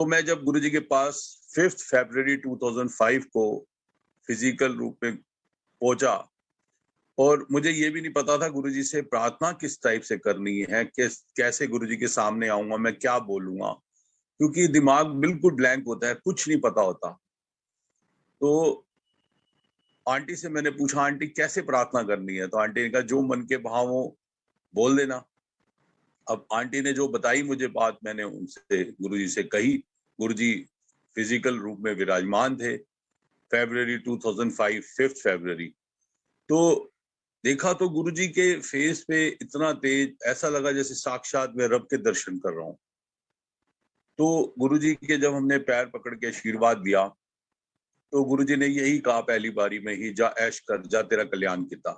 तो मैं जब गुरुजी के पास 5 फरवरी 2005 को फिजिकल रूप में पहुंचा, और मुझे ये भी नहीं पता था गुरुजी से प्रार्थना किस टाइप से करनी है, कैसे गुरुजी के सामने आऊंगा, मैं क्या बोलूंगा, क्योंकि दिमाग बिल्कुल ब्लैंक होता है, कुछ नहीं पता होता। तो आंटी से मैंने पूछा, आंटी कैसे प्रार्थना करनी है? तो आंटी ने कहा जो मन के भाव हो बोल देना। अब आंटी ने जो बताई मुझे बात, मैंने उनसे गुरुजी से कही। गुरुजी फिजिकल रूप में विराजमान थे। फरवरी 2005, 5 फरवरी। तो देखा तो गुरुजी के फेस पे इतना तेज, ऐसा लगा जैसे साक्षात मैं रब के दर्शन कर रहा हूं। तो गुरुजी के जब हमने पैर पकड़ के आशीर्वाद दिया, तो गुरुजी ने यही कहा पहली बारी में ही, जा ऐश कर, जा तेरा कल्याण किता।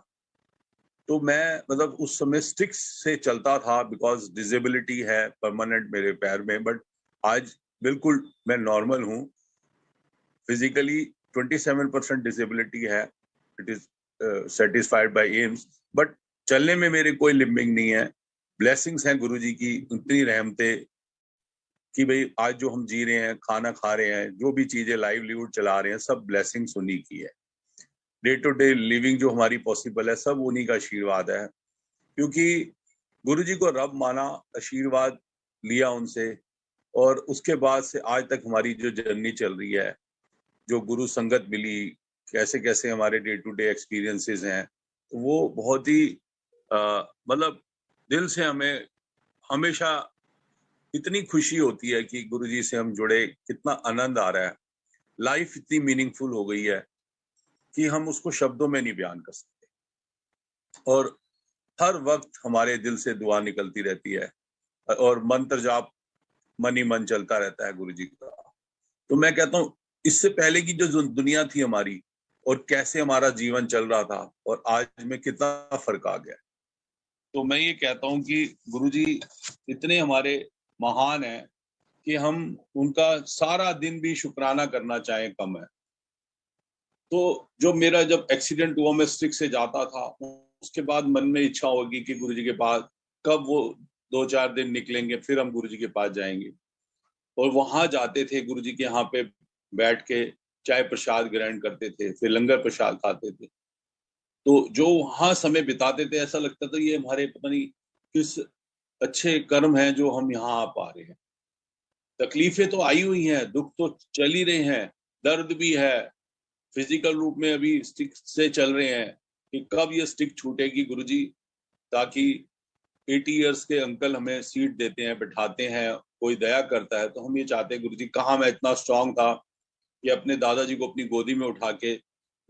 तो मैं मतलब उस समय स्टिक्स से चलता था, बिकॉज डिसेबिलिटी है परमानेंट मेरे पैर में, बट आज बिल्कुल मैं नॉर्मल हूँ। फिजिकली 27% डिसेबिलिटी है, it is satisfied by AIIMS, but चलने में मेरे कोई लिम्बिंग नहीं है। ब्लेसिंग्स हैं गुरुजी की, इतनी रहमतें कि भाई आज जो हम जी रहे हैं, खाना खा रहे हैं, जो भी चीजें लाइवलीहुड चला रहे हैं, सब ब्लेसिंग्स उन्हीं की है। डे टू डे लिविंग जो हमारी पॉसिबल है, सब उन्हीं का आशीर्वाद है। क्योंकि गुरुजी को रब माना, आशीर्वाद लिया उनसे, और उसके बाद से आज तक हमारी जो जर्नी चल रही है, जो गुरु संगत मिली, कैसे कैसे हमारे डे टू डे एक्सपीरियंसेस हैं, तो वो बहुत ही मतलब दिल से हमें हमेशा इतनी खुशी होती है कि गुरुजी से हम जुड़े, कितना आनंद आ रहा है। लाइफ इतनी मीनिंगफुल हो गई है कि हम उसको शब्दों में नहीं बयान कर सकते, और हर वक्त हमारे दिल से दुआ निकलती रहती है, और मंत्र जाप मन ही मन चलता रहता है गुरुजी का। तो मैं कहता हूँ, इससे पहले की जो दुनिया थी हमारी, और कैसे हमारा जीवन चल रहा था, और आज में कितना फर्क आ गया। तो मैं ये कहता हूँ कि गुरुजी इतने हमारे महान हैं कि हम उनका सारा दिन भी शुक्राना करना चाहें कम है। तो जो मेरा जब एक्सीडेंट हुआ, मैं स्टिक से जाता था, उसके बाद मन में इच्छा होगी कि गुरुजी के पास कब वो 2-4 दिन निकलेंगे, फिर हम गुरुजी के पास जाएंगे। और वहां जाते थे, गुरुजी के यहाँ पे बैठ के चाय प्रसाद ग्रहण करते थे, फिर लंगर प्रसाद खाते थे। तो जो वहां समय बिताते थे, ऐसा लगता था ये हमारे पता नहीं किस अच्छे कर्म हैं जो हम यहाँ आ पा रहे हैं। तकलीफें तो आई हुई हैं, दुख तो चल ही रहे हैं, दर्द भी है, फिजिकल रूप में अभी स्टिक से चल रहे हैं कि कब ये स्टिक छूटेगी गुरुजी, ताकि 80 इयर्स के अंकल हमें सीट देते हैं, बैठाते हैं, कोई दया करता है, तो हम ये चाहते हैं गुरुजी, कहाँ मैं इतना स्ट्रांग था कि अपने दादाजी को अपनी गोदी में उठा के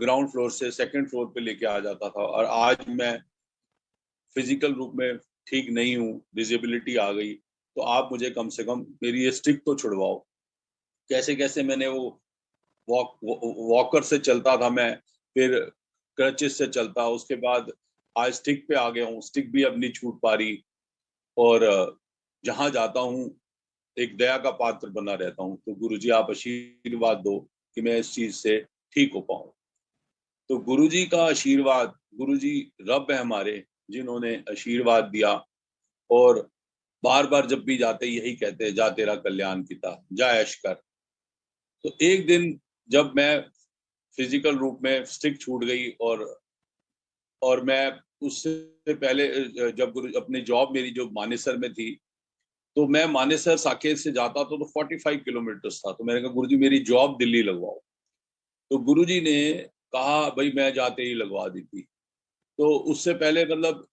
ग्राउंड फ्लोर से सेकंड फ्लोर पे लेके आ जाता था, और आज मैं फिजिकल रूप में ठीक नहीं हूँ, डिसेबिलिटी आ गई, तो आप मुझे कम से कम मेरी ये स्टिक तो छुड़वाओ। कैसे कैसे मैंने वो वॉकर से चलता था मैं, फिर क्रचेस से चलता, उसके बाद आज स्टिक पे आ गया हूँ, स्टिक भी अब नहीं छूट पा रही, और जहां जाता हूँ एक दया का पात्र बना रहता हूँ। तो गुरुजी आप आशीर्वाद दो कि मैं इस चीज से ठीक हो पाऊं। तो गुरुजी का आशीर्वाद, गुरुजी रब है हमारे, जिन्होंने आशीर्वाद दिया, और बार बार जब भी जाते यही कहते हैं, जा तेरा कल्याण किता, जा ऐश कर। तो एक दिन जब मैं फिजिकल रूप में स्टिक छूट गई, और मैं उससे पहले जब गुरु अपनी जॉब मेरी जो मानेसर में थी, तो मैं मानेसर साकेत से जाता था तो 45 किलोमीटर था। तो मैंने कहा गुरुजी मेरी जॉब दिल्ली लगवाओ। तो गुरुजी ने कहा भाई मैं जाते ही लगवा दी थी। तो उससे पहले मतलब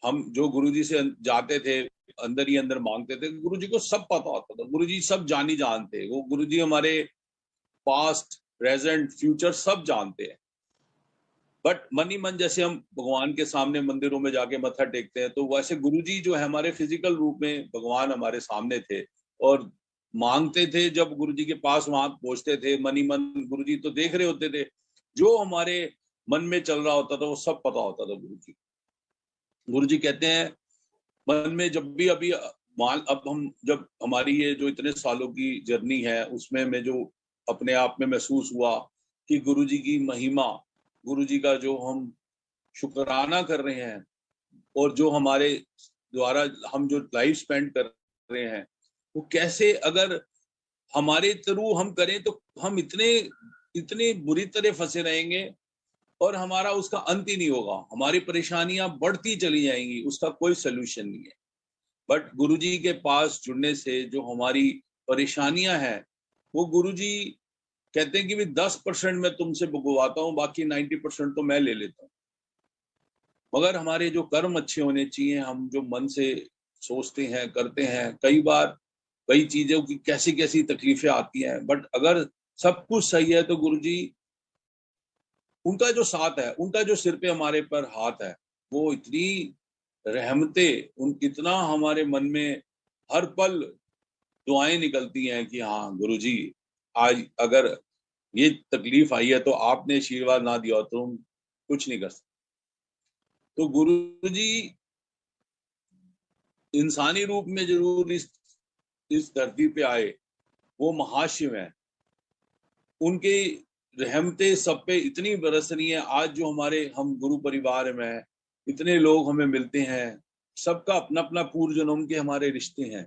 हम जो गुरुजी से जाते थे, अंदर ही अंदर मांगते थे, गुरुजी को सब पता होता था, गुरुजी सब जानी जानते, वो गुरुजी हमारे पास्ट प्रेजेंट फ्यूचर सब जानते हैं। बट मन ही मन जैसे हम भगवान के सामने मंदिरों में जाके मत्था टेकते हैं, तो वैसे गुरुजी जो है हमारे फिजिकल रूप में भगवान हमारे सामने थे, और मांगते थे। जब गुरुजी के पास वहां पहुंचते थे, मन ही मन गुरुजी तो देख रहे होते थे, जो हमारे मन में चल रहा होता था वो सब पता होता था गुरुजी। गुरुजी कहते हैं मन में जब भी अभी मान, अब हम जब हमारी ये जो इतने सालों की जर्नी है, उसमें मैं जो अपने आप में महसूस हुआ कि गुरुजी की महिमा, गुरुजी का जो हम शुक्राना कर रहे हैं, और जो हमारे द्वारा हम जो लाइफ स्पेंड कर रहे हैं, वो कैसे, अगर हमारे थ्रू हम करें तो हम इतने इतने बुरी तरह फंसे रहेंगे और हमारा उसका अंत ही नहीं होगा, हमारी परेशानियां बढ़ती चली जाएंगी, उसका कोई सोल्यूशन नहीं है। बट गुरुजी के पास जुड़ने से जो हमारी परेशानियां हैं, वो गुरुजी कहते हैं कि भी 10% मैं तुमसे भुगवाता हूँ, बाकी 90% तो मैं ले लेता हूँ। मगर हमारे जो कर्म अच्छे होने चाहिए, हम जो मन से सोचते हैं करते हैं, कई बार कई चीजों की कैसी कैसी तकलीफें आती हैं, बट अगर सब कुछ सही है तो गुरुजी उनका जो साथ है, उनका जो सिर पे हमारे पर हाथ है, वो इतनी रहमतें, उन इतना हमारे मन में हर पल दुआएं निकलती हैं कि हाँ गुरुजी, आज अगर ये तकलीफ आई है तो आपने आशीर्वाद ना दिया तो हम कुछ नहीं कर सकते। तो गुरुजी इंसानी रूप में जरूर इस धरती पे आए, वो महाशिव है, उनकी रहमतें सब पे इतनी बरस रही है। आज जो हमारे हम गुरु परिवार में इतने लोग हमें मिलते हैं, सबका अपना अपना पूर्व जन्म के हमारे रिश्ते हैं।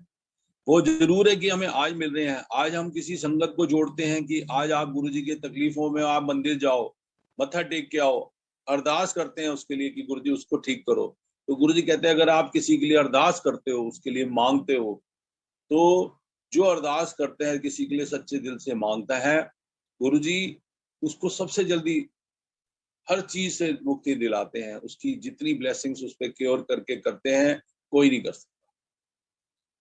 वो जरूर है कि हमें आज मिल रहे हैं, आज हम किसी संगत को जोड़ते हैं कि आज आप गुरुजी की तकलीफों में आप मंदिर जाओ, मत्था टेक के आओ, अरदास करते हैं उसके लिए कि गुरुजी उसको ठीक करो। तो गुरुजी कहते हैं अगर आप किसी के लिए अरदास करते हो, उसके लिए मांगते हो, तो जो अरदास करते हैं किसी के लिए सच्चे दिल से मांगता है, गुरुजी उसको सबसे जल्दी हर चीज से मुक्ति दिलाते हैं। उसकी जितनी ब्लेसिंग्स उस पर क्योर करके करते हैं, कोई नहीं कर सकता।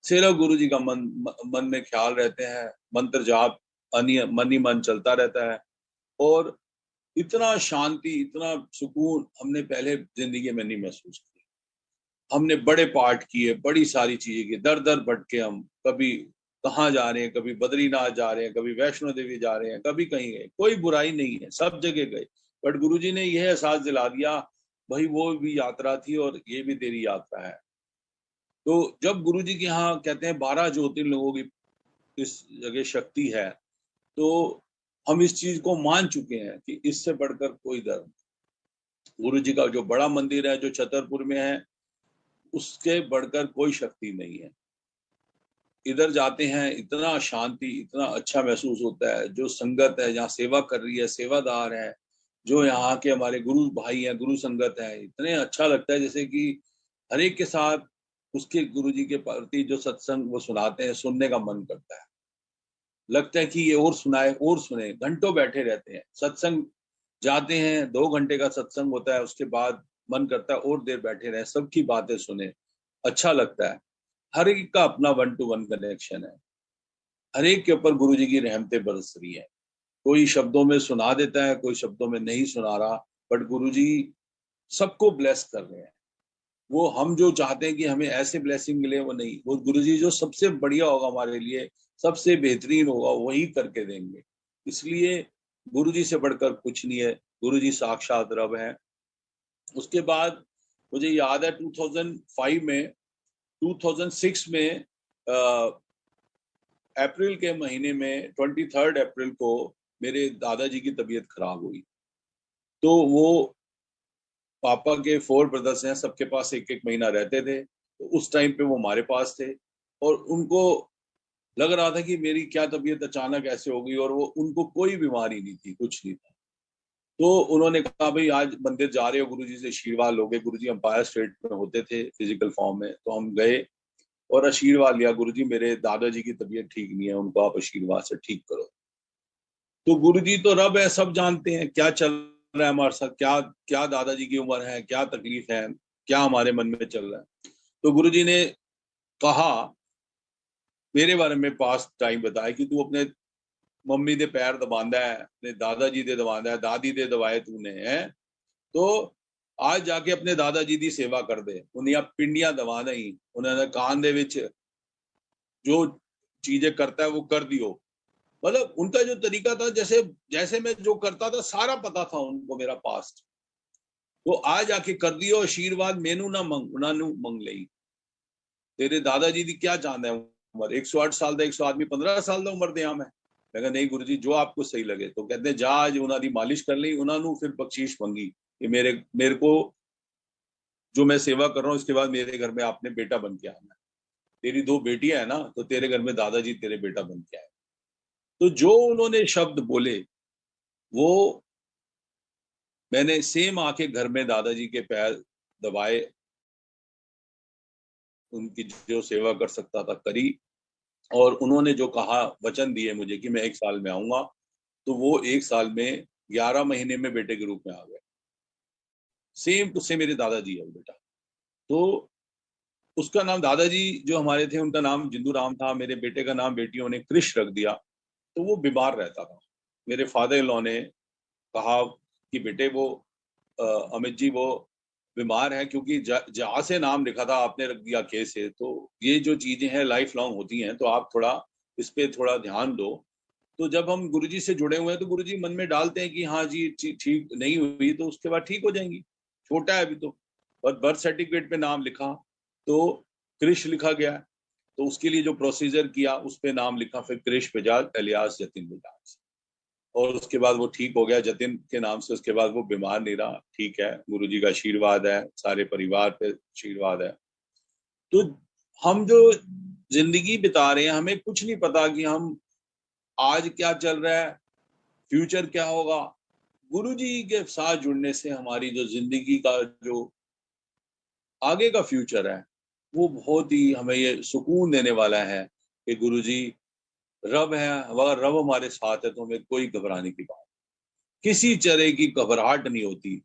सिर्फ गुरु जी का मन में ख्याल रहते हैं, मंत्र जाप मन ही मन चलता रहता है। और इतना शांति, इतना सुकून हमने पहले जिंदगी में नहीं महसूस किया। हमने बड़े पाठ किए, बड़ी सारी चीजें की, दर दर भटके हम, कभी कहाँ जा रहे हैं, कभी बद्रीनाथ जा रहे हैं, कभी वैष्णो देवी जा रहे हैं, कभी कहीं गए, कोई बुराई नहीं है, सब जगह गए। बट गुरुजी ने यह एहसास दिला दिया, भाई वो भी यात्रा थी और ये भी तेरी यात्रा है। तो जब गुरुजी के यहाँ कहते हैं 12 ज्योतिर्लिंगों की इस जगह शक्ति है, तो हम इस चीज को मान चुके हैं कि इससे बढ़कर कोई धर्म, गुरु जी का जो बड़ा मंदिर है जो छतरपुर में है, उसके बढ़कर कोई शक्ति नहीं है। इधर जाते हैं, इतना शांति, इतना अच्छा महसूस होता है। जो संगत है जहाँ सेवा कर रही है, सेवादार है, जो यहाँ के हमारे गुरु भाई हैं, गुरु संगत है, इतने अच्छा लगता है जैसे कि हर एक के साथ उसके गुरु जी के प्रति जो सत्संग वो सुनाते हैं, सुनने का मन करता है। लगता है कि ये और सुनाए और सुने, घंटों बैठे रहते हैं। सत्संग जाते हैं, 2 घंटे का सत्संग होता है, उसके बाद मन करता है और देर बैठे रहे, सबकी बातें सुने, अच्छा लगता है। हर एक का अपना 1-to-1 कनेक्शन है, हर एक के ऊपर गुरु जी की रहमतें बरस रही है। कोई शब्दों में सुना देता है, कोई शब्दों में नहीं सुना रहा, बट गुरु जी सबको ब्लेस कर रहे हैं। वो हम जो चाहते हैं कि हमें ऐसे ब्लेसिंग मिले, वो नहीं, वो गुरुजी जो सबसे बढ़िया होगा हमारे लिए, सबसे बेहतरीन होगा, वही करके देंगे। इसलिए गुरुजी से बढ़कर कुछ नहीं है, गुरुजी साक्षात रब है। उसके बाद मुझे याद है 2005 में 2006 में अप्रैल के महीने में 23 अप्रैल को मेरे दादाजी की तबीयत खराब हुई। तो वो पापा के 4 ब्रदर्स हैं, सबके पास एक एक महीना रहते थे, तो उस टाइम पे वो हमारे पास थे। और उनको लग रहा था कि मेरी क्या तबीयत अचानक ऐसे हो गई, और वो उनको कोई बीमारी नहीं थी, कुछ नहीं था। तो उन्होंने कहा भाई आज मंदिर जा रहे हो, गुरुजी से आशीर्वाद लोगे। गुरुजी एम्पायर स्टेट में होते थे फिजिकल फॉर्म में, तो हम गए और आशीर्वाद लिया, गुरुजी मेरे दादाजी की तबीयत ठीक नहीं है, उनको आप आशीर्वाद से ठीक करो। तो गुरुजी तो रब है, सब जानते हैं क्या चल रहा है हमारे साथ, क्या क्या दादाजी की उम्र है, क्या तकलीफ है, क्या हमारे मन में चल रहा है। तो गुरुजी ने कहा, मेरे बारे में पास्ट टाइम बताया कि तू अपने मम्मी दे पैर दबांदा है, अपने दादाजी दे दबांदा है, दादी दे दबाए तूने है, तो आज जाके अपने दादाजी दी सेवा कर दे, उन्हें पिंडियां दबा नहीं, उन्होंने कान दे विच जो चीजें करता है वो कर दियो। मतलब उनका जो तरीका था, जैसे जैसे मैं जो करता था सारा पता था उनको मेरा पास्ट। तो आज आके कर दियो आशीर्वाद, मेनू ना मंग, उन्होंने मंग लई। तेरे दादाजी दी क्या चाहता है उम्र, 108 साल का 100 आदमी 15 साल का उम्र दिया मैं कहा नहीं गुरु जी जो आपको सही लगे। तो कहते जा आज उन्होंने मालिश कर ली, उन्होंने फिर बख्शीश मंगी कि मेरे को जो मैं सेवा कर रहा हूँ इसके बाद मेरे घर में आपने बेटा बन के आना है। तेरी 2 बेटियां है ना, तो तेरे घर में दादाजी तेरे बेटा बन के आए। तो जो उन्होंने शब्द बोले वो मैंने सेम आके घर में दादाजी के पैर दबाए, उनकी जो सेवा कर सकता था करी, और उन्होंने जो कहा वचन दिए मुझे कि मैं 1 साल में आऊंगा, तो वो 1 साल में 11 महीने में बेटे के रूप में आ गए। सेम टू सेम मेरे दादाजी है वो बेटा। तो उसका नाम, दादाजी जो हमारे थे उनका नाम जिंदू राम था, मेरे बेटे का नाम बेटियों ने कृष रख दिया। तो वो बीमार रहता था। मेरे फादर इन लॉ ने कहा कि बेटे वो अमित जी वो बीमार है, क्योंकि जहाँ से नाम लिखा था आपने रख दिया के से, तो ये जो चीजें हैं लाइफ लॉन्ग होती हैं, तो आप थोड़ा इस पे थोड़ा ध्यान दो। तो जब हम गुरुजी से जुड़े हुए हैं तो गुरुजी मन में डालते हैं कि हाँ जी ठीक नहीं हुई तो उसके बाद ठीक हो जाएंगी, छोटा है अभी तो। और बर्थ सर्टिफिकेट पे नाम लिखा तो कृष लिखा गया, तो उसके लिए जो प्रोसीजर किया उस पे नाम लिखा फिर कृष बजाज एलियास जतिन बजाज, और उसके बाद वो ठीक हो गया जतिन के नाम से। उसके बाद वो बीमार नहीं रहा, ठीक है, गुरुजी का आशीर्वाद है, सारे परिवार पे आशीर्वाद है। तो हम जो जिंदगी बिता रहे हैं हमें कुछ नहीं पता कि हम आज क्या चल रहा है, फ्यूचर क्या होगा। गुरुजी के साथ जुड़ने से हमारी जो जिंदगी का जो आगे का फ्यूचर है वो बहुत ही हमें ये सुकून देने वाला है कि गुरुजी रब है। अगर रब हमारे साथ है तो हमें कोई घबराने की बात, किसी तरह की घबराहट नहीं होती।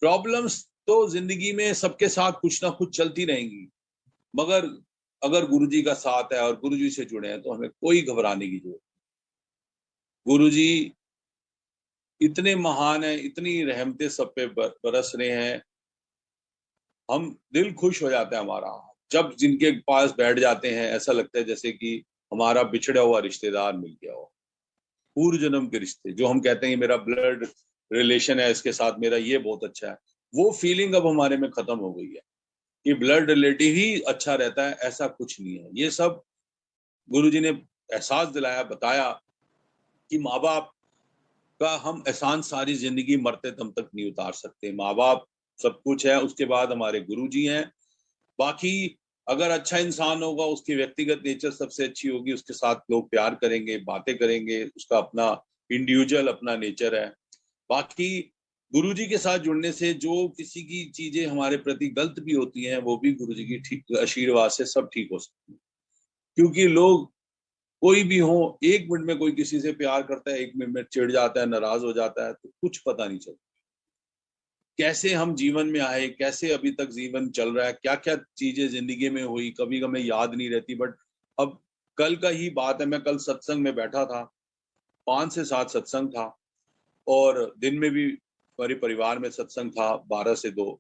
प्रॉब्लम्स तो जिंदगी में सबके साथ कुछ ना कुछ चलती रहेंगी, मगर अगर गुरुजी का साथ है और गुरुजी से जुड़े हैं तो हमें कोई घबराने की जरूरत। गुरुजी इतने महान है, इतनी रहमतें सब पे बरस रहे हैं, हम दिल खुश हो जाता है हमारा जब जिनके पास बैठ जाते हैं। ऐसा लगता है जैसे कि हमारा बिछड़ा हुआ रिश्तेदार मिल गया हो, पूर्व जन्म के रिश्ते, जो हम कहते हैं मेरा ब्लड रिलेशन है इसके साथ, मेरा ये बहुत अच्छा है, वो फीलिंग अब हमारे में खत्म हो गई है कि ब्लड रिलेटिव ही अच्छा रहता है। ऐसा कुछ नहीं है। ये सब गुरुजी ने एहसास दिलाया, बताया कि माँ बाप का हम एहसान सारी जिंदगी मरते दम तक नहीं उतार सकते। माँ बाप सब कुछ है, उसके बाद हमारे गुरुजी हैं। बाकी अगर अच्छा इंसान होगा, उसकी व्यक्तिगत नेचर सबसे अच्छी होगी, उसके साथ लोग प्यार करेंगे, बातें करेंगे, उसका अपना इंडिविजुअल अपना नेचर है। बाकी गुरुजी के साथ जुड़ने से जो किसी की चीजें हमारे प्रति गलत भी होती हैं वो भी गुरुजी की ठीक आशीर्वाद से सब ठीक हो सकती है। क्योंकि लोग कोई भी हो, 1 मिनट में कोई किसी से प्यार करता है, 1 मिनट में चिढ़ जाता है, नाराज हो जाता है, तो कुछ पता नहीं चलता कैसे हम जीवन में आए, कैसे अभी तक जीवन चल रहा है, क्या क्या चीजें जिंदगी में हुई, कभी हमें याद नहीं रहती। बट अब कल का ही बात है, मैं कल सत्संग में बैठा था, 5 से 7 सत्संग था, और दिन में भी हमारे परिवार में सत्संग था 12 से 2।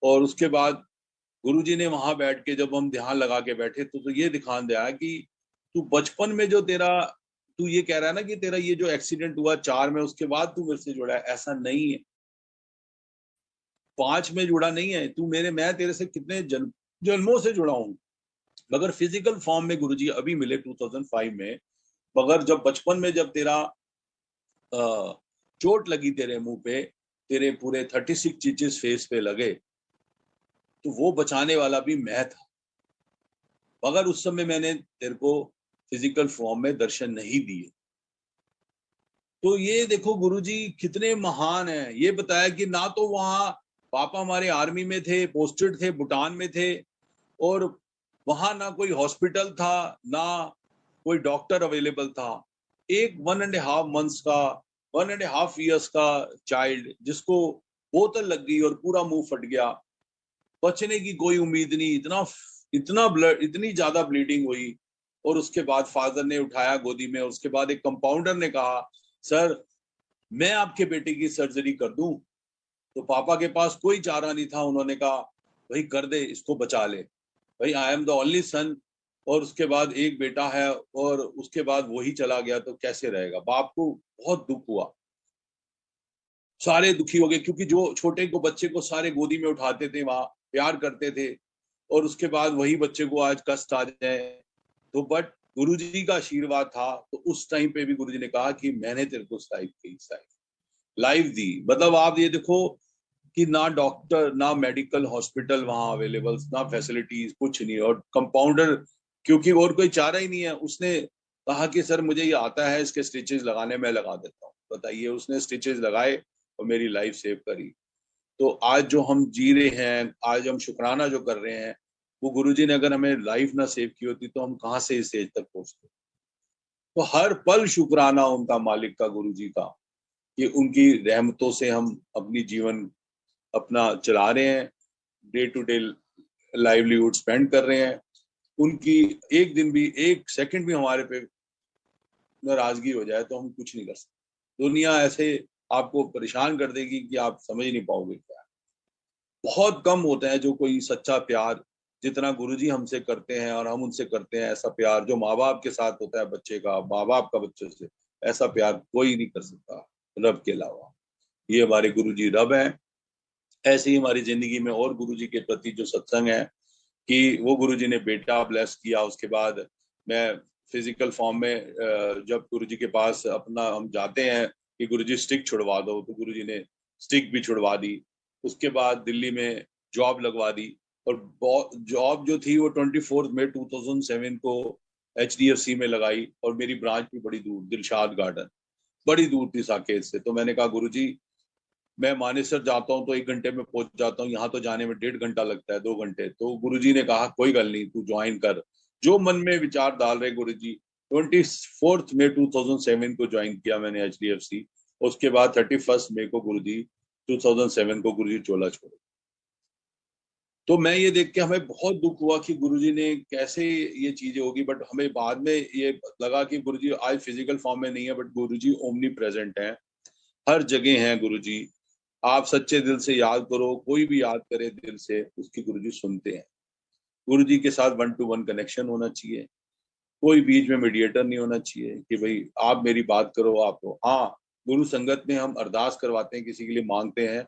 और उसके बाद गुरुजी ने वहां बैठ के जब हम ध्यान लगा के बैठे तो ये दिखान दिया कि तू बचपन में जो तेरा, तू ये कह रहा है ना कि तेरा ये जो एक्सीडेंट हुआ 4 में, उसके बाद तू मेरे से जुड़ा है, ऐसा नहीं है। 5 में जुड़ा नहीं है तू, मैं तेरे से कितने जन्मों से जुड़ा हूं, मगर फिजिकल फॉर्म में गुरुजी अभी मिले 2005 में। मगर जब बचपन में जब तेरा चोट लगी तेरे मुंह पे, तेरे पूरे 36 स्टिचेस फेस पे लगे, तो वो बचाने वाला भी मैं था, मगर उस समय मैंने तेरे को फिजिकल फॉर्म में दर्शन नहीं दिए। तो ये देखो गुरुजी कितने महान हैं। ये बताया कि ना तो वहां पापा हमारे आर्मी में थे, पोस्टेड थे, भूटान में थे, और वहां ना कोई हॉस्पिटल था, ना कोई डॉक्टर अवेलेबल था। एक 1.5 मंथ्स का, 1.5 ईयर्स का चाइल्ड जिसको बोतल लग गई और पूरा मुंह फट गया, बचने की कोई उम्मीद नहीं, इतना इतना ब्लड, इतनी ज्यादा ब्लीडिंग हुई। और उसके बाद फादर ने उठाया गोदी में, उसके बाद एक कंपाउंडर ने कहा सर मैं आपके बेटे की सर्जरी कर दूं। तो पापा के पास कोई चारा नहीं था, उन्होंने कहा भाई कर दे, इसको बचा ले, भाई I am the only son, और उसके बाद एक बेटा है, और उसके बाद वही चला गया तो कैसे रहेगा। बाप को बहुत दुख हुआ, सारे दुखी हो गए, क्योंकि जो छोटे को बच्चे को सारे गोदी में उठाते थे, वहां प्यार करते थे, और उसके बाद वही बच्चे को आज कष्ट आ जाए। तो बट गुरुजी का आशीर्वाद था, तो उस टाइम पे भी गुरुजी ने कहा कि मैंने तेरे को लाइफ दी। मतलब आप ये देखो कि ना डॉक्टर, ना मेडिकल हॉस्पिटल वहां अवेलेबल, ना फैसिलिटीज, कुछ नहीं, और कंपाउंडर, क्योंकि और कोई चारा ही नहीं है, उसने कहा कि सर मुझे ये आता है, इसके स्टिचेस लगाने में लगा देता हूँ। बताइए, उसने स्टिचेस लगाए और मेरी लाइफ सेव करी। तो आज जो हम जी रहे हैं, आज हम शुक्राना जो कर रहे हैं, वो गुरुजी ने अगर हमें लाइफ ना सेव की होती तो हम कहाँ से इस स्टेज तक पहुंचते। तो हर पल शुक्राना उनका, मालिक का, गुरुजी का, कि उनकी रहमतों से हम अपनी जीवन अपना चला रहे हैं, day to day livelihood spend कर रहे हैं। उनकी एक दिन भी, एक सेकंड भी हमारे पे नाराजगी हो जाए तो हम कुछ नहीं कर सकते। दुनिया ऐसे आपको परेशान कर देगी कि आप समझ नहीं पाओगे क्या। बहुत कम होता है जो कोई सच्चा प्यार जितना गुरुजी हमसे करते हैं और हम उनसे करते हैं, ऐसा प्यार जो माँ बाप के साथ होता है बच्चे का, माँ बाप का बच्चे से, ऐसा प्यार कोई नहीं कर सकता रब के अलावा। ये हमारे गुरुजी रब हैं। ऐसे ही हमारी जिंदगी में और गुरुजी के प्रति जो सत्संग है, कि वो गुरुजी ने बेटा ब्लेस किया, उसके बाद मैं फिजिकल फॉर्म में जब गुरुजी के पास अपना हम जाते हैं कि गुरुजी स्टिक छुड़वा दो, तो गुरुजी ने स्टिक भी छुड़वा दी। उसके बाद दिल्ली में जॉब लगवा दी, और जॉब जो थी वो 24 मई 2007 को HDFC में लगाई, और मेरी ब्रांच भी बड़ी दूर, दिलशाद गार्डन, बड़ी दूर थी साकेत से। तो मैंने कहा गुरुजी, मैं मानेसर जाता हूँ तो 1 घंटे में पहुंच जाता हूँ, यहाँ तो जाने में 1.5 घंटा लगता है, 2 घंटे। तो गुरुजी ने कहा कोई गल नहीं, तू ज्वाइन कर। जो मन में विचार डाल रहे गुरुजी, 24 मई 2007 को ज्वाइन किया मैंने HDFC। उसके बाद 31 मई को गुरुजी 2007 को गुरुजी चोला छोड़े। तो मैं ये देख के हमें बहुत दुख हुआ कि गुरुजी ने कैसे ये चीजें होगी, बट हमें बाद में ये लगा कि गुरुजी आज फिजिकल फॉर्म में नहीं है, बट गुरुजी ओमनी प्रेजेंट है, हर जगह हैं गुरुजी। आप सच्चे दिल से याद करो, कोई भी याद करे दिल से, उसकी गुरुजी सुनते हैं। गुरुजी के साथ 1-to-1 कनेक्शन होना चाहिए, कोई बीच में मीडिएटर नहीं होना चाहिए कि भाई आप मेरी बात करो आपको। हाँ, गुरु संगत में हम अरदास करवाते हैं, किसी के लिए मांगते हैं,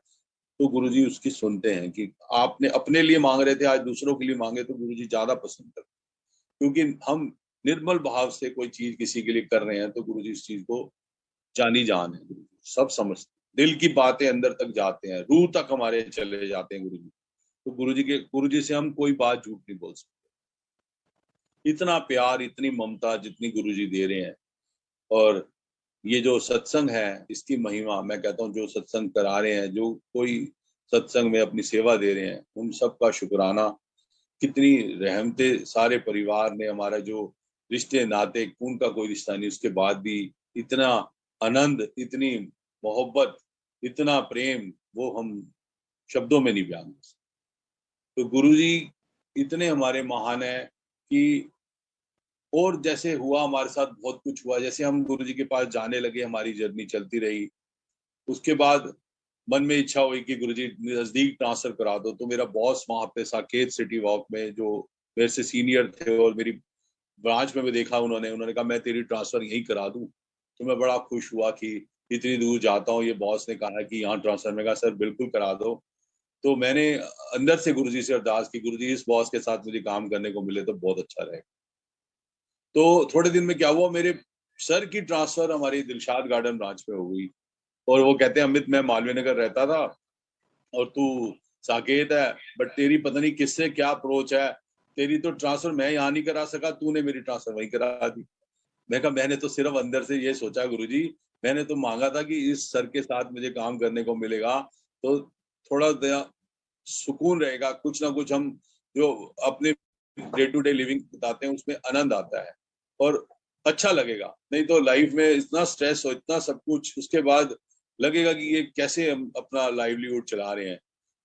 तो गुरुजी उसकी सुनते हैं कि आपने अपने लिए मांग रहे थे, आज दूसरों के लिए मांगे, तो गुरुजी ज्यादा पसंद करते हैं। क्योंकि हम निर्मल भाव से कोई चीज किसी के लिए कर रहे हैं तो गुरुजी इस चीज को जानी जान है, गुरुजी सब समझते हैं। दिल की बातें अंदर तक जाते हैं, रूह तक हमारे चले जाते हैं गुरुजी। तो गुरुजी से हम कोई बात झूठ नहीं बोल सकते। इतना प्यार, इतनी ममता जितनी गुरुजी दे रहे हैं, और ये जो सत्संग है इसकी महिमा, मैं कहता हूँ जो सत्संग करा रहे हैं, जो कोई सत्संग में अपनी सेवा दे रहे हैं, उन सबका शुक्राना। कितनी रहमतें सारे परिवार ने, हमारा जो रिश्ते नाते, खून का कोई रिश्ता नहीं, उसके बाद भी इतना आनंद, इतनी मोहब्बत, इतना प्रेम, वो हम शब्दों में नहीं बयान कर सकते। तो गुरुजी इतने हमारे महान है कि, और जैसे हुआ हमारे साथ बहुत कुछ हुआ, जैसे हम गुरुजी के पास जाने लगे, हमारी जर्नी चलती रही। उसके बाद मन में इच्छा हुई कि गुरुजी नजदीक ट्रांसफर करा दो। तो मेरा बॉस वहां पे साकेत सिटी वॉक में, जो मेरे से सीनियर थे और मेरी ब्रांच में भी देखा उन्होंने कहा मैं तेरी ट्रांसफर यहीं करा दूं। तो मैं बड़ा खुश हुआ कि इतनी दूर जाता हूँ, ये बॉस ने कहा कि यहाँ ट्रांसफर। में कहा सर बिल्कुल करा दो। तो मैंने अंदर से गुरुजी से अरदास की, गुरुजी इस बॉस के साथ मुझे काम करने को मिले तो बहुत अच्छा रहेगा। तो थोड़े दिन में क्या हुआ, मेरे सर की ट्रांसफर हमारी दिलशाद गार्डन ब्रांच में हो गई। और वो कहते हैं अमित, मैं मालवीय नगर रहता था और तू साकेत है, बट तेरी पता नहीं किससे क्या अप्रोच है, तेरी तो ट्रांसफर मैं यहाँ नहीं करा सका, तूने मेरी ट्रांसफर वहीं करा दी। मैं कहा मैंने तो सिर्फ अंदर से ये सोचा गुरुजी, मैंने तो मांगा था कि इस सर के साथ मुझे काम करने को मिलेगा तो थोड़ा सुकून रहेगा, कुछ ना कुछ हम जो अपने डे टू डे लिविंग बताते हैं उसमें आनंद आता है और अच्छा लगेगा। नहीं तो लाइफ में इतना स्ट्रेस हो, इतना सब कुछ, उसके बाद लगेगा कि ये कैसे हम अपना लाइवलीहुड चला रहे हैं।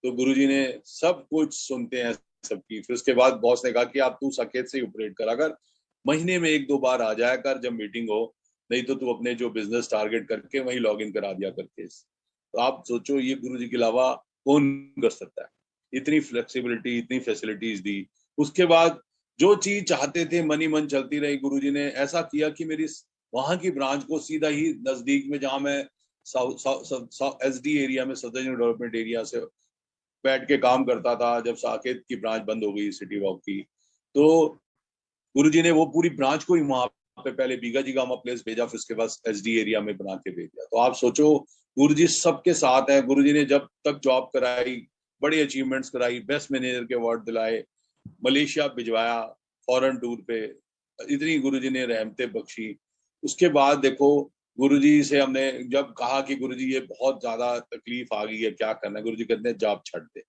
तो गुरुजी ने सब कुछ सुनते हैं सबकी। फिर उसके बाद बॉस ने कहा कि आप तू साकेत से ही ऑपरेट करा कर, महीने में 1-2 बार आ जाया कर जब मीटिंग हो, नहीं तो तू अपने जो बिजनेस टारगेट करके वहीं लॉग इन करा दिया करके। तो आप सोचो ये गुरुजी के अलावा कौन कर सकता है, इतनी फ्लेक्सिबिलिटी, इतनी फैसिलिटीज दी। उसके बाद जो चीज चाहते थे मनी मन चलती रही। गुरुजी ने ऐसा किया कि मेरी वहां की ब्रांच को सीधा ही नजदीक में, जहां मैं SD एरिया में, सदर्न डेवलपमेंट एरिया से बैठ के काम करता था, जब साकेत की ब्रांच बंद हो गई सिटी वॉक की, तो गुरुजी ने वो पूरी ब्रांच को ही वहां पे पहले बीगा जी गामा प्लेस भेजा, फिर उसके बाद SD एरिया में बना के भेज दिया। तो आप सोचो गुरुजी सबके साथ है। गुरुजी ने जब तक जॉब कराई, बड़ी अचीवमेंट्स कराई, बेस्ट मैनेजर के अवार्ड दिलाए, मलेशिया भिजवाया फॉरेन टूर पे, इतनी गुरुजी ने रहमतें बख्शी। उसके बाद देखो गुरुजी से हमने जब कहा कि गुरुजी ये बहुत ज्यादा तकलीफ आ गई है, क्या करना है, गुरुजी कहते हैं जॉब छੱਡ दे।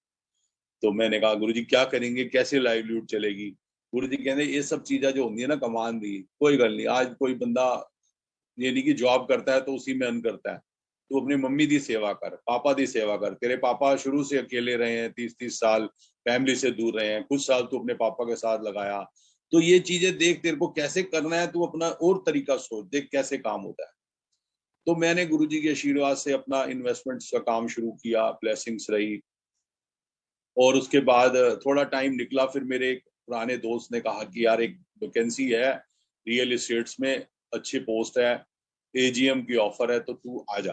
तो मैंने कहा गुरुजी क्या करेंगे, कैसे लाइवलीहुड चलेगी? गुरुजी कहते ये सब चीजें जो होंगी ना कमान दी, कोई गल नहीं। आज कोई बंदा ये नहीं कि जॉब करता है तो उसी में अर्न करता है। तू अपनी मम्मी दी सेवा कर, पापा दी सेवा कर। तेरे पापा शुरू से अकेले रहे हैं, 30-30 साल फैमिली से दूर रहे हैं, कुछ साल तू अपने पापा के साथ लगाया। तो ये चीजें देख, तेरे को कैसे करना है, तू अपना और तरीका सोच, देख कैसे काम होता है। तो मैंने गुरुजी के आशीर्वाद से अपना इन्वेस्टमेंट्स का काम शुरू किया, ब्लेसिंग्स रही। और उसके बाद थोड़ा टाइम निकला, फिर मेरे एक पुराने दोस्त ने कहा कि यार एक वैकेंसी है रियल एस्टेट्स में, अच्छी पोस्ट है, एजीएम की ऑफर है, तो तू आ जा।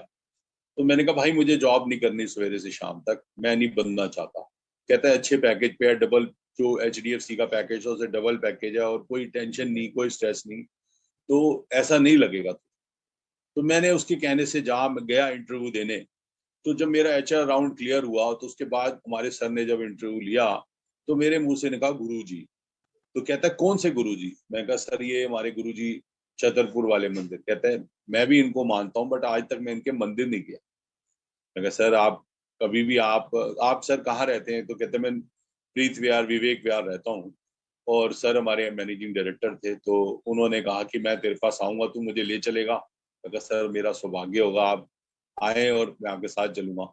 तो मैंने कहा भाई मुझे जॉब नहीं करनी सवेरे से शाम तक, मैं नहीं बनना चाहता। कहता है अच्छे पैकेज पे है, डबल जो एचडीएफसी का पैकेज है उससे डबल पैकेज है, और कोई टेंशन नहीं, कोई स्ट्रेस नहीं, तो ऐसा नहीं लगेगा। तो मैंने उसके कहने से जहाँ गया इंटरव्यू देने, तो जब मेरा एचआर राउंड क्लियर हुआ तो उसके बाद हमारे सर ने जब इंटरव्यू लिया तो मेरे मुंह से निकला गुरुजी। तो कहता है कौन से गुरुजी? मैं कहा सर ये हमारे गुरुजी छतरपुर वाले मंदिर। कहता है मैं भी इनको मानता हूँ बट आज तक मैं इनके मंदिर नहीं गया। मैं कहा सर आप कभी भी आप सर कहाँ रहते हैं? तो कहते हैं मैं प्रीत विहार विवेक विहार रहता हूँ। और सर हमारे मैनेजिंग डायरेक्टर थे, तो उन्होंने कहा कि मैं तेरे पास आऊंगा, तू मुझे ले चलेगा? मैं कहा सर मेरा सौभाग्य होगा आप आए और मैं आपके साथ चलूंगा।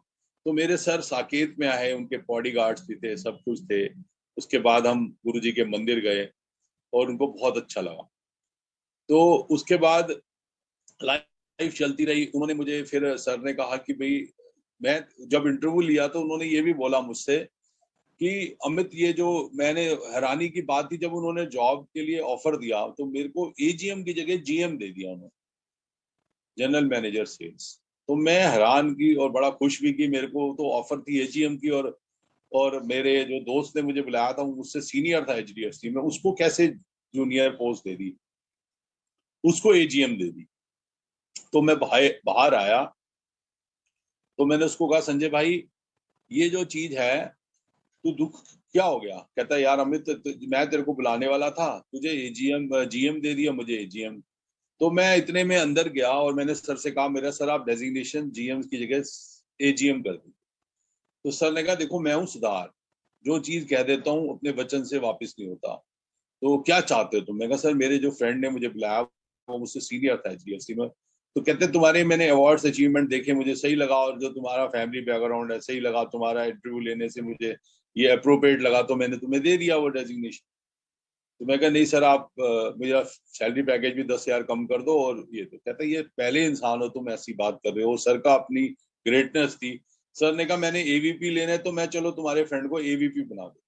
तो मेरे सर साकेत में आए, उनके बॉडीगार्ड्स भी थे, सब कुछ थे। उसके बाद हम गुरुजी के मंदिर गए और उनको बहुत अच्छा लगा। तो उसके बाद लाइफ चलती रही। उन्होंने मुझे फिर सर ने कहा कि भाई, मैं जब इंटरव्यू लिया तो उन्होंने ये भी बोला मुझसे कि अमित ये जो, मैंने हैरानी की बात थी जब उन्होंने जॉब के लिए ऑफर दिया तो मेरे को एजीएम की जगह जीएम दे दिया उन्होंने, जनरल मैनेजर सेल्स। तो मैं हैरान की और बड़ा खुश भी कि मेरे को तो ऑफर थी एजीएम की, और मेरे जो दोस्त ने मुझे बुलाया था वो मुझसे सीनियर था एचडीएफसी में, उसको कैसे जूनियर पोस्ट दे दी, उसको एजीएम दे दी। तो मैं बाहर आया तो मैंने उसको कहा संजय भाई ये जो चीज है, तू दुख क्या हो गया? कहता है यार अमित मैं तेरे को बुलाने वाला था, तुझे एजीएम जीएम दे दिया, मुझे एजीएम। तो मैं इतने में अंदर गया और मैंने सर से कहा मेरा सर आप डेजिग्नेशन जीएम की जगह एजीएम कर दी। तो सर ने कहा देखो मैं हूँ सुधार, जो चीज कह देता हूँ अपने वचन से वापस नहीं होता, तो क्या चाहते हो तुम? मैं कहा सर मेरे जो फ्रेंड ने मुझे बुलाया वो मुझसे सीनियर था एचडीएफसी में, तो कहते तुम्हारे मैंने अवार्ड्स अचीवमेंट देखे, मुझे सही लगा, और जो तुम्हारा फैमिली बैकग्राउंड है सही लगा, तुम्हारा इंटरव्यू लेने से मुझे ये अप्रोप्रिएट लगा, तो मैंने तुम्हें दे दिया वो डेजिग्नेशन। तो मैं कहा नहीं सर आप मेरा सैलरी पैकेज भी 10,000 कम कर दो। और ये तो कहता ये पहले इंसान हो तुम ऐसी बात कर रहे हो, सर का अपनी ग्रेटनेस थी। सर ने कहा मैंने एवीपी लेना है तो मैं चलो तुम्हारे फ्रेंड को एवीपी बना दो।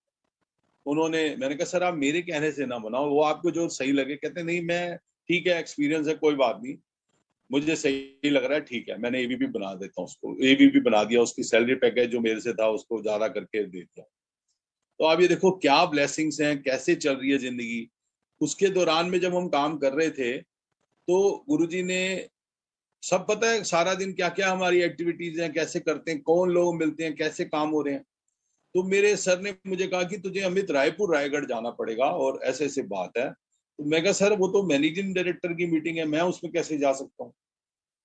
उन्होंने, मैंने कहा सर आप मेरे कहने से ना बनाओ, वो आपको जो सही लगे। कहते नहीं मैं ठीक है एक्सपीरियंस है कोई बात नहीं, मुझे सही लग रहा है, ठीक है मैंने एवीपी बना देता हूँ उसको। एवीपी बना दिया, उसकी सैलरी पैकेज जो मेरे से था उसको ज्यादा करके दे दिया। तो आप ये देखो क्या ब्लेसिंग्स हैं, कैसे चल रही है जिंदगी। उसके दौरान में जब हम काम कर रहे थे तो गुरुजी ने सब पता है सारा दिन क्या क्या हमारी एक्टिविटीज हैं, कैसे करते हैं, कौन लोग मिलते हैं, कैसे काम हो रहे हैं। तो मेरे सर ने मुझे कहा कि तुझे अमित रायपुर रायगढ़ जाना पड़ेगा और ऐसे ऐसे बात है। तो मैं कहा सर वो तो मैनेजिंग डायरेक्टर की मीटिंग है, मैं उसमें कैसे जा सकता हूँ?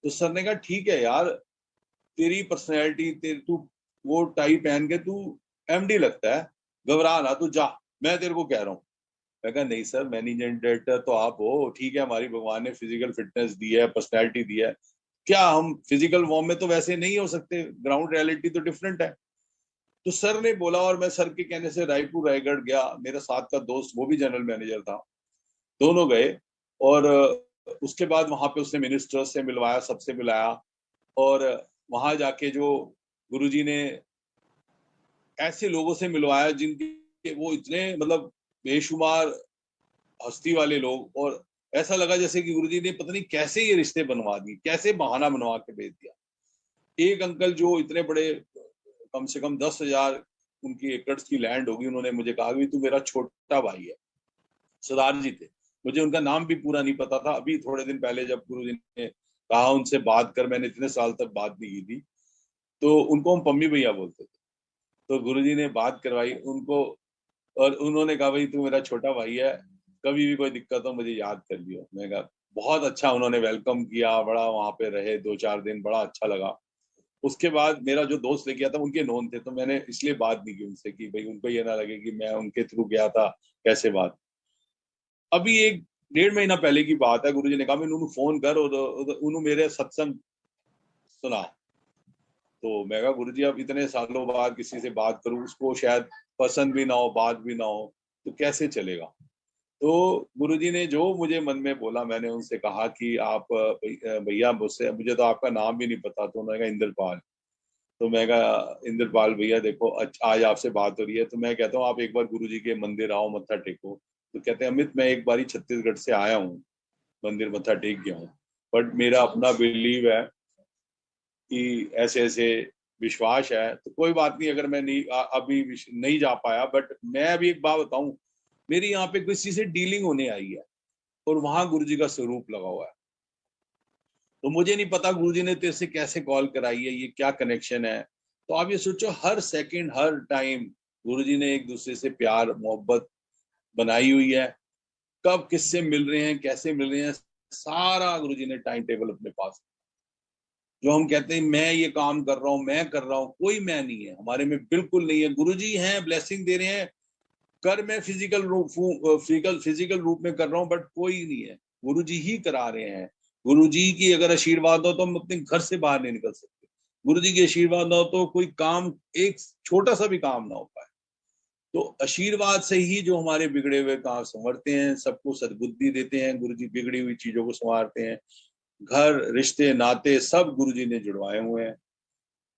तो सर ने कहा ठीक है यार, तेरी पर्सनैलिटी, तेरी तू वो टाई पहन के तू एमडी लगता है, घबरा ना, तू जा, मैं तेरे को कह रहा हूँ। मैं कहा नहीं सर मैनेजिंग डायरेक्टर तो आप हो, ठीक है हमारी भगवान ने फिजिकल फिटनेस दी है, पर्सनैलिटी दी है, क्या हम फिजिकल फॉर्म में तो वैसे नहीं हो सकते, ग्राउंड रियलिटी तो डिफरेंट है। तो सर ने बोला और मैं सर के कहने से रायपुर रायगढ़ गया। मेरे साथ का दोस्त वो भी जनरल मैनेजर था, दोनों गए। और उसके बाद वहां पे उसने मिनिस्टर्स से मिलवाया, सबसे मिलाया। और वहां जाके जो गुरुजी ने ऐसे लोगों से मिलवाया जिनके वो इतने मतलब बेशुमार हस्ती वाले लोग, और ऐसा लगा जैसे कि गुरुजी ने पता नहीं कैसे ये रिश्ते बनवा दिए, कैसे बहाना बनवा के भेज दिया। एक अंकल जो इतने बड़े, कम से कम 10,000 उनकी एकड़ की लैंड होगी, उन्होंने मुझे कहा कि तू मेरा छोटा भाई है। सरदार जी थे, मुझे उनका नाम भी पूरा नहीं पता था। अभी थोड़े दिन पहले जब गुरुजी ने कहा उनसे बात कर, मैंने इतने साल तक बात नहीं की थी, तो उनको हम पम्मी भैया बोलते थे। तो गुरुजी ने बात करवाई उनको, और उन्होंने कहा भाई तू मेरा छोटा भाई है, कभी भी कोई दिक्कत हो मुझे याद कर लियो। मैं कहा बहुत अच्छा उन्होंने वेलकम किया, बड़ा वहां पे रहे 2-4 दिन, बड़ा अच्छा लगा। उसके बाद मेरा जो दोस्त लेके गया था उनके नोन थे, तो मैंने इसलिए बात नहीं की उनसे कि भाई उनको ये ना लगे कि मैं उनके थ्रू गया था, कैसे बात। अभी 1-1.5 महीना पहले की बात है, गुरुजी ने कहा मैं फोन कर और उन्होंने मेरे सत्संग सुना। तो मैं कहा गुरुजी अब इतने सालों बाद किसी से बात करूं, उसको शायद पसंद भी ना हो, बात भी ना हो, तो कैसे चलेगा। तो गुरुजी ने जो मुझे मन में बोला, मैंने उनसे कहा कि आप भैया मुझसे, मुझे तो आपका नाम भी नहीं पता। तो उन्होंने कहा इंद्रपाल। तो मैं कहा इंद्रपाल भैया देखो आज आपसे बात हो रही है, तो मैं कहता हूँ आप एक बार गुरुजी के मंदिर आओ, मत्था टेको। तो कहते हैं अमित मैं एक बार ही छत्तीसगढ़ से आया हूँ, मंदिर मत्था टेक गया हूँ, बट मेरा अपना बिलीव है कि ऐसे ऐसे विश्वास है, तो कोई बात नहीं अगर मैं नहीं अभी नहीं जा पाया। बट मैं अभी एक बात बताऊं, मेरी यहाँ पे किसी से डीलिंग होने आई है और वहां गुरुजी का स्वरूप लगा हुआ है। तो मुझे नहीं पता गुरुजी ने तेरे से कैसे कॉल कराई है, ये क्या कनेक्शन है। तो आप ये सोचो हर सेकंड हर टाइम गुरुजी ने एक दूसरे से प्यार मोहब्बत बनाई हुई है। कब किससे मिल रहे हैं, कैसे मिल रहे हैं, सारा गुरुजी ने टाइम टेबल अपने पास। जो हम कहते हैं मैं ये काम कर रहा हूँ, मैं कर रहा हूँ, कोई मैं नहीं है हमारे में, बिल्कुल नहीं है। गुरुजी हैं, ब्लेसिंग दे रहे हैं, कर मैं फिजिकल रूप में कर रहा हूँ, बट कोई नहीं है, गुरुजी ही करा रहे हैं। गुरुजी की अगर आशीर्वाद हो तो हम अपने घर से बाहर नहीं निकल सकते। गुरुजी की आशीर्वाद ना हो तो कोई काम, एक छोटा सा भी काम ना हो पाए। तो आशीर्वाद से ही जो हमारे बिगड़े हुए काम संवरते हैं, सबको सद्बुद्धि देते हैं गुरुजी, बिगड़ी हुई चीजों को संवारते हैं। घर रिश्ते नाते सब गुरुजी ने जुड़वाए हुए हैं।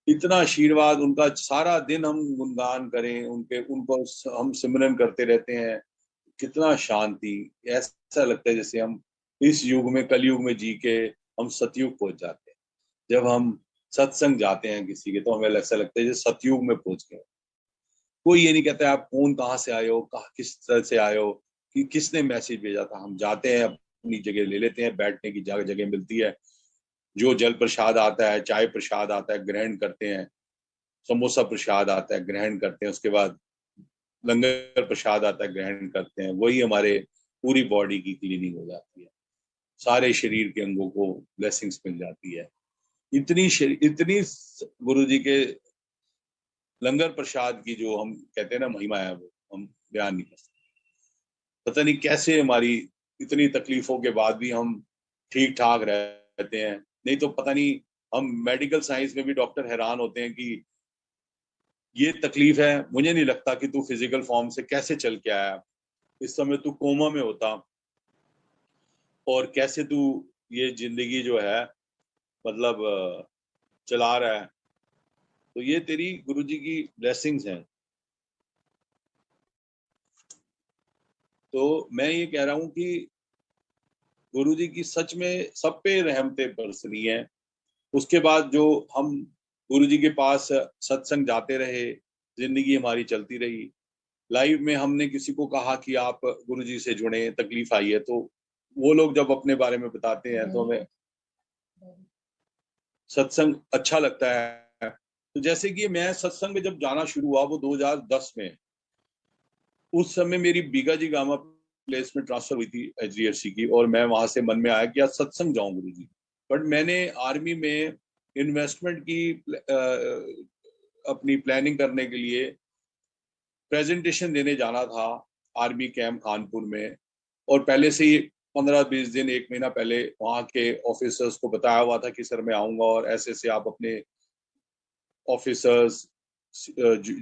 इतना आशीर्वाद उनका, सारा दिन हम गुणगान करें उनके, उनको हम सिमरन करते रहते हैं। कितना शांति, ऐसा लगता है जैसे हम इस युग में, कलयुग में जी के हम सतयुग पहुंच जाते हैं। जब हम सत्संग जाते हैं किसी के, तो हमें ऐसा लगता है जैसे सतयुग में पहुंच गए। कोई ये नहीं कहता आप कौन, कहाँ से आए हो, कहाँ किस तरह से आए हो, कि किसने मैसेज भेजा था। हम जाते हैं, अपनी जगह ले लेते हैं, बैठने की जगह जगह मिलती है। जो जल प्रसाद आता है, चाय प्रसाद आता है, ग्रहण करते हैं। समोसा प्रसाद आता है, ग्रहण करते हैं। उसके बाद लंगर प्रसाद आता है, ग्रहण करते हैं। वही हमारे पूरी बॉडी की क्लीनिंग हो जाती है, सारे शरीर के अंगों को ब्लेसिंग्स मिल जाती है। इतनी गुरु जी के लंगर प्रसाद की जो हम कहते हैं ना महिमा है, वो हम बयान नहीं कर सकते। पता नहीं कैसे हमारी इतनी तकलीफों के बाद भी हम ठीक ठाक रहते हैं। नहीं तो पता नहीं, हम मेडिकल साइंस में भी डॉक्टर हैरान होते हैं कि ये तकलीफ है, मुझे नहीं लगता कि तू फिजिकल फॉर्म से कैसे चल के आया, इस समय तू कोमा में होता, और कैसे तू ये जिंदगी जो है मतलब चला रहा है। तो ये तेरी गुरुजी की ब्लेसिंग्स हैं। तो मैं ये कह रहा हूं कि गुरुजी की सच में सब पे रहमतें बरस रही हैं। उसके बाद जो हम गुरुजी के पास सत्संग जाते रहे, जिंदगी हमारी चलती रही। लाइव में हमने किसी को कहा कि आप गुरुजी से जुड़े, तकलीफ आई है, तो वो लोग जब अपने बारे में बताते हैं तो हमें सत्संग अच्छा लगता है। तो जैसे कि मैं सत्संग में जब जाना शुरू हुआ वो 2010 में, उस समय मेरी बीगा जी गामा प्लेस में ट्रांसफर हुई थी HDFC की, और मैं वहां से मन में आया कि आज सत्संग जाऊं गुरु जी। बट मैंने आर्मी में इन्वेस्टमेंट की अपनी प्लानिंग करने के लिए प्रेजेंटेशन देने जाना था आर्मी कैंप कानपुर में। और पहले से ही 15-20 दिन, 1 महीना पहले वहां के ऑफिसर्स को बताया हुआ था कि सर मैं आऊंगा, और ऐसे से आप अपने ऑफिसर्स,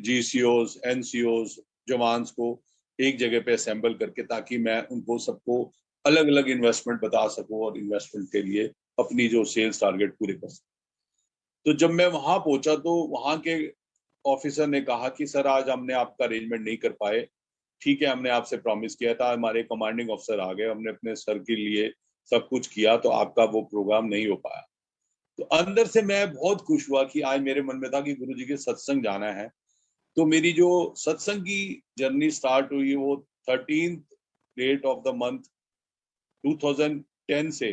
GCOs, NCOs, जवान्स को एक जगह पे असेंबल करके, ताकि मैं उनको सबको अलग अलग इन्वेस्टमेंट बता सकूं और इन्वेस्टमेंट के लिए अपनी जो सेल्स टारगेट पूरे कर सकूं। तो जब मैं वहां पहुंचा तो वहां के ऑफिसर ने कहा कि सर आज हमने आपका अरेंजमेंट नहीं कर पाए, ठीक है हमने आपसे प्रॉमिस किया था, हमारे कमांडिंग ऑफिसर आ गए, हमने अपने सर के लिए सब कुछ किया, तो आपका वो प्रोग्राम नहीं हो पाया। तो अंदर से मैं बहुत खुश हुआ कि आज मेरे मन में था कि गुरुजी के सत्संग जाना है। तो मेरी जो सत्संग की जर्नी स्टार्ट हुई वो 13th ऑफ द मंथ 2010 से,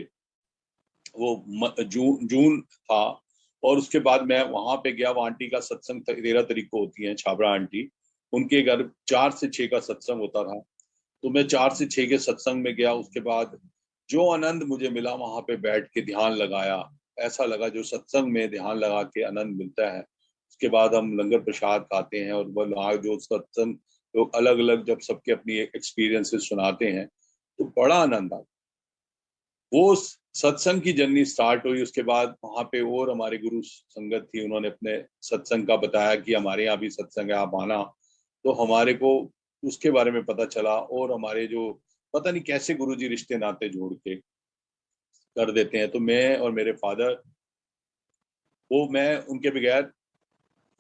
वो जून था। और उसके बाद मैं वहां पे गया, वो आंटी का सत्संग 13 तारीख को होती है, छाबड़ा आंटी, उनके घर 4 से 6 का सत्संग होता था। तो मैं 4 से 6 के सत्संग में गया। उसके बाद जो आनंद मुझे मिला वहां पे बैठ के ध्यान लगाया, ऐसा लगा जो सत्संग में ध्यान लगा के आनंद मिलता है। उसके बाद हम लंगर प्रसाद खाते हैं और वह वहाँ जो सत्संग लोग अलग अलग जब सबके अपनी एक्सपीरियंसेस सुनाते हैं तो बड़ा आनंद आता। वो सत्संग की जर्नी स्टार्ट हुई। उसके बाद वहां पे और हमारे गुरु संगत थी, उन्होंने अपने सत्संग का बताया कि हमारे यहाँ भी सत्संग है, आप आना। तो हमारे को उसके बारे में पता चला और हमारे जो पता नहीं कैसे गुरुजी रिश्ते नाते जोड़ के कर देते हैं। तो मैं और मेरे फादर, वो मैं उनके बगैर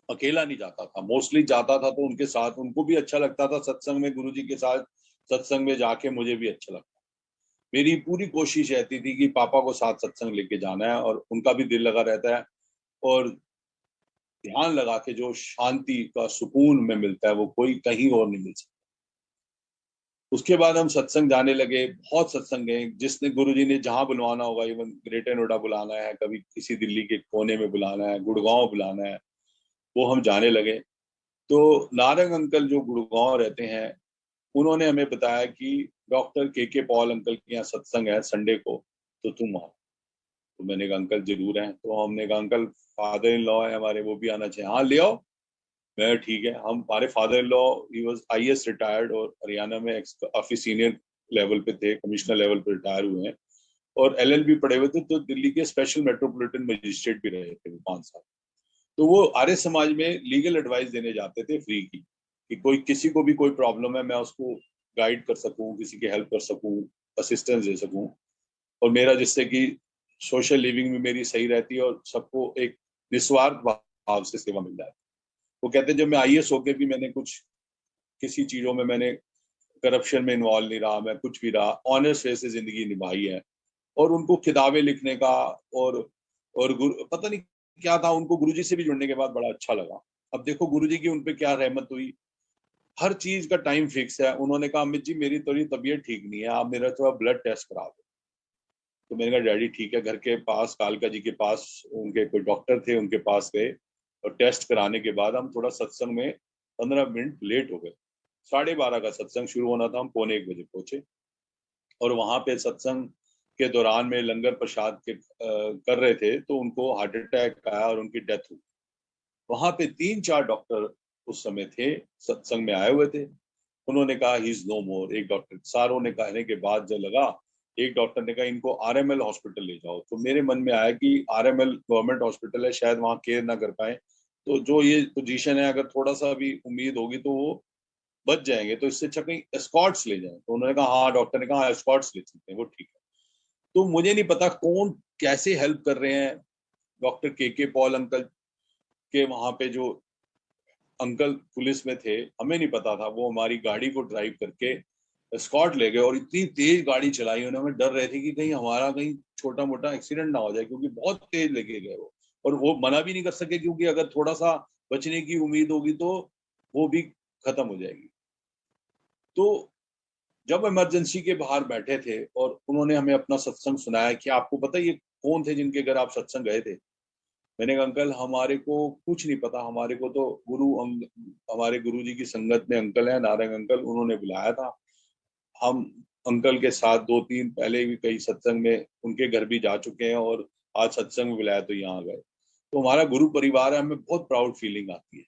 अकेला नहीं जाता था, मोस्टली जाता था तो उनके साथ, उनको भी अच्छा लगता था सत्संग में, गुरुजी के साथ सत्संग में जाके मुझे भी अच्छा लगता। मेरी पूरी कोशिश रहती थी कि पापा को साथ सत्संग लेके जाना है और उनका भी दिल लगा रहता है और ध्यान लगा के जो शांति का सुकून में मिलता है वो कोई कहीं और नहीं मिल सकता। उसके बाद हम सत्संग जाने लगे, बहुत सत्संग गए, जिसने गुरुजी ने जहां बुलवाना होगा, इवन ग्रेटर नोएडा बुलाना है, कभी किसी दिल्ली के कोने में बुलाना है, गुड़गांव बुलाना है, वो हम जाने लगे। तो नारंग अंकल जो गुड़गांव रहते हैं, उन्होंने हमें बताया कि डॉक्टर के पॉल अंकल के यहाँ सत्संग है संडे को, तो तुम आओ। तो मैंने कहा अंकल जरूर है। तो हमने कहा अंकल फादर इन लॉ है हमारे, वो भी आना चाहिए। हाँ ले आओ। मैं ठीक है। हम हमारे father in law he was IAS retired और हरियाणा में काफी सीनियर लेवल पे थे, कमिश्नर लेवल पे रिटायर हुए हैं और एलएलबी पढ़े हुए थे, तो दिल्ली के स्पेशल मेट्रोपॉलिटन मजिस्ट्रेट भी रहे थे वो 5 साल। तो वो आर्य समाज में लीगल एडवाइस देने जाते थे फ्री की, कि कोई किसी को भी कोई प्रॉब्लम है मैं उसको गाइड कर सकूं, किसी की हेल्प कर सकूं, असिस्टेंस दे सकूं, और मेरा जिससे कि सोशल लिविंग में मेरी सही रहती है और सबको एक निस्वार्थ भाव से सेवा मिल जाए। वो कहते हैं जब मैं आईएएस होके भी मैंने कुछ किसी चीजों में मैंने करप्शन में इन्वॉल्व नहीं रहा, मैं कुछ भी रहा, ऑनेस्ट वे से जिंदगी निभाई है। और उनको किताबें लिखने का और पता नहीं क्या था, उनको गुरुजी से भी जुड़ने के बाद बड़ा अच्छा लगा। अब देखो गुरुजी की उनपे क्या रहमत हुई, हर चीज का टाइम फिक्स है। उन्होंने कहा अमित जी मेरी थोड़ी तबीयत ठीक नहीं है, आप मेरा थोड़ा ब्लड टेस्ट करा दो। तो मैंने कहा डैडी ठीक है। घर के पास कालका जी के पास उनके कोई डॉक्टर थे, उनके पास गए और टेस्ट कराने के बाद हम थोड़ा सत्संग में 15 मिनट लेट हो गए। 12:30 का सत्संग शुरू होना था, हम 1:45 पहुंचे। और वहां पे सत्संग के दौरान में लंगर प्रसाद के कर रहे थे तो उनको हार्ट अटैक आया और उनकी डेथ हुई। वहां पे 3-4 डॉक्टर उस समय थे, सत्संग में आए हुए थे। उन्होंने कहा ही इज नो मोर। एक डॉक्टर, सारों ने कहने के बाद जो लगा, एक डॉक्टर ने कहा इनको आरएमएल हॉस्पिटल ले जाओ। तो मेरे मन में आया कि आरएमएल गवर्नमेंट हॉस्पिटल है, शायद वहां केयर ना कर पाए, तो जो ये पोजीशन है अगर थोड़ा सा भी उम्मीद होगी तो वो बच जाएंगे, तो इससे अच्छा कहीं एस्कॉर्ट्स ले जाएं। तो उन्होंने कहा हाँ, डॉक्टर ने कहा एस्कॉर्ट्स ले सकते हैं, वो ठीक है। तो मुझे नहीं पता कौन कैसे हेल्प कर रहे हैं, डॉक्टर के पॉल अंकल के वहां पे जो अंकल पुलिस में थे, हमें नहीं पता था, वो हमारी गाड़ी को ड्राइव करके स्कॉट ले गए और इतनी तेज गाड़ी चलाई उन्होंने, डर रहे थे कि कहीं हमारा कहीं छोटा मोटा एक्सीडेंट ना हो जाए, क्योंकि बहुत तेज लेके गए वो। और वो मना भी नहीं कर सके क्योंकि अगर थोड़ा सा बचने की उम्मीद होगी तो वो भी खत्म हो जाएगी। तो जब इमरजेंसी के बाहर बैठे थे और उन्होंने हमें अपना सत्संग सुनाया कि आपको पता है ये कौन थे जिनके घर आप सत्संग गए थे। मैंने कहा अंकल हमारे को कुछ नहीं पता, हमारे को तो हमारे गुरु जी की संगत में अंकल है नारंग अंकल, उन्होंने बुलाया था। हम अंकल के साथ 2-3 पहले भी कई सत्संग में उनके घर भी जा चुके हैं और आज सत्संग में बुलाया तो यहाँ गए। तो हमारा गुरु परिवार है, हमें बहुत प्राउड फीलिंग आती है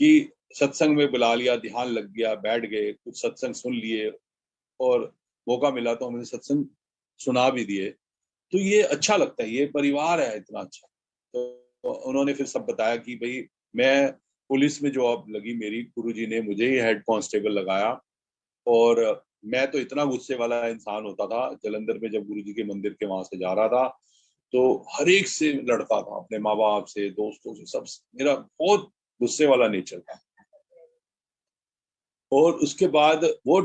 कि सत्संग में बुला लिया, ध्यान लग गया, बैठ गए, कुछ सत्संग सुन लिए और मौका मिला तो हमने सत्संग सुना भी दिए। तो ये अच्छा लगता है, ये परिवार है इतना अच्छा। तो उन्होंने फिर सब बताया कि भाई मैं पुलिस में जॉब लगी मेरी, गुरुजी ने मुझे ही हेड कांस्टेबल लगाया। और मैं तो इतना गुस्से वाला इंसान होता था, जलंधर में जब गुरुजी के मंदिर के वहां से जा रहा था तो हर एक से लड़ता था, अपने माँ बाप से, दोस्तों से, सब से। मेरा बहुत गुस्से वाला नेचर था। और उसके बाद वो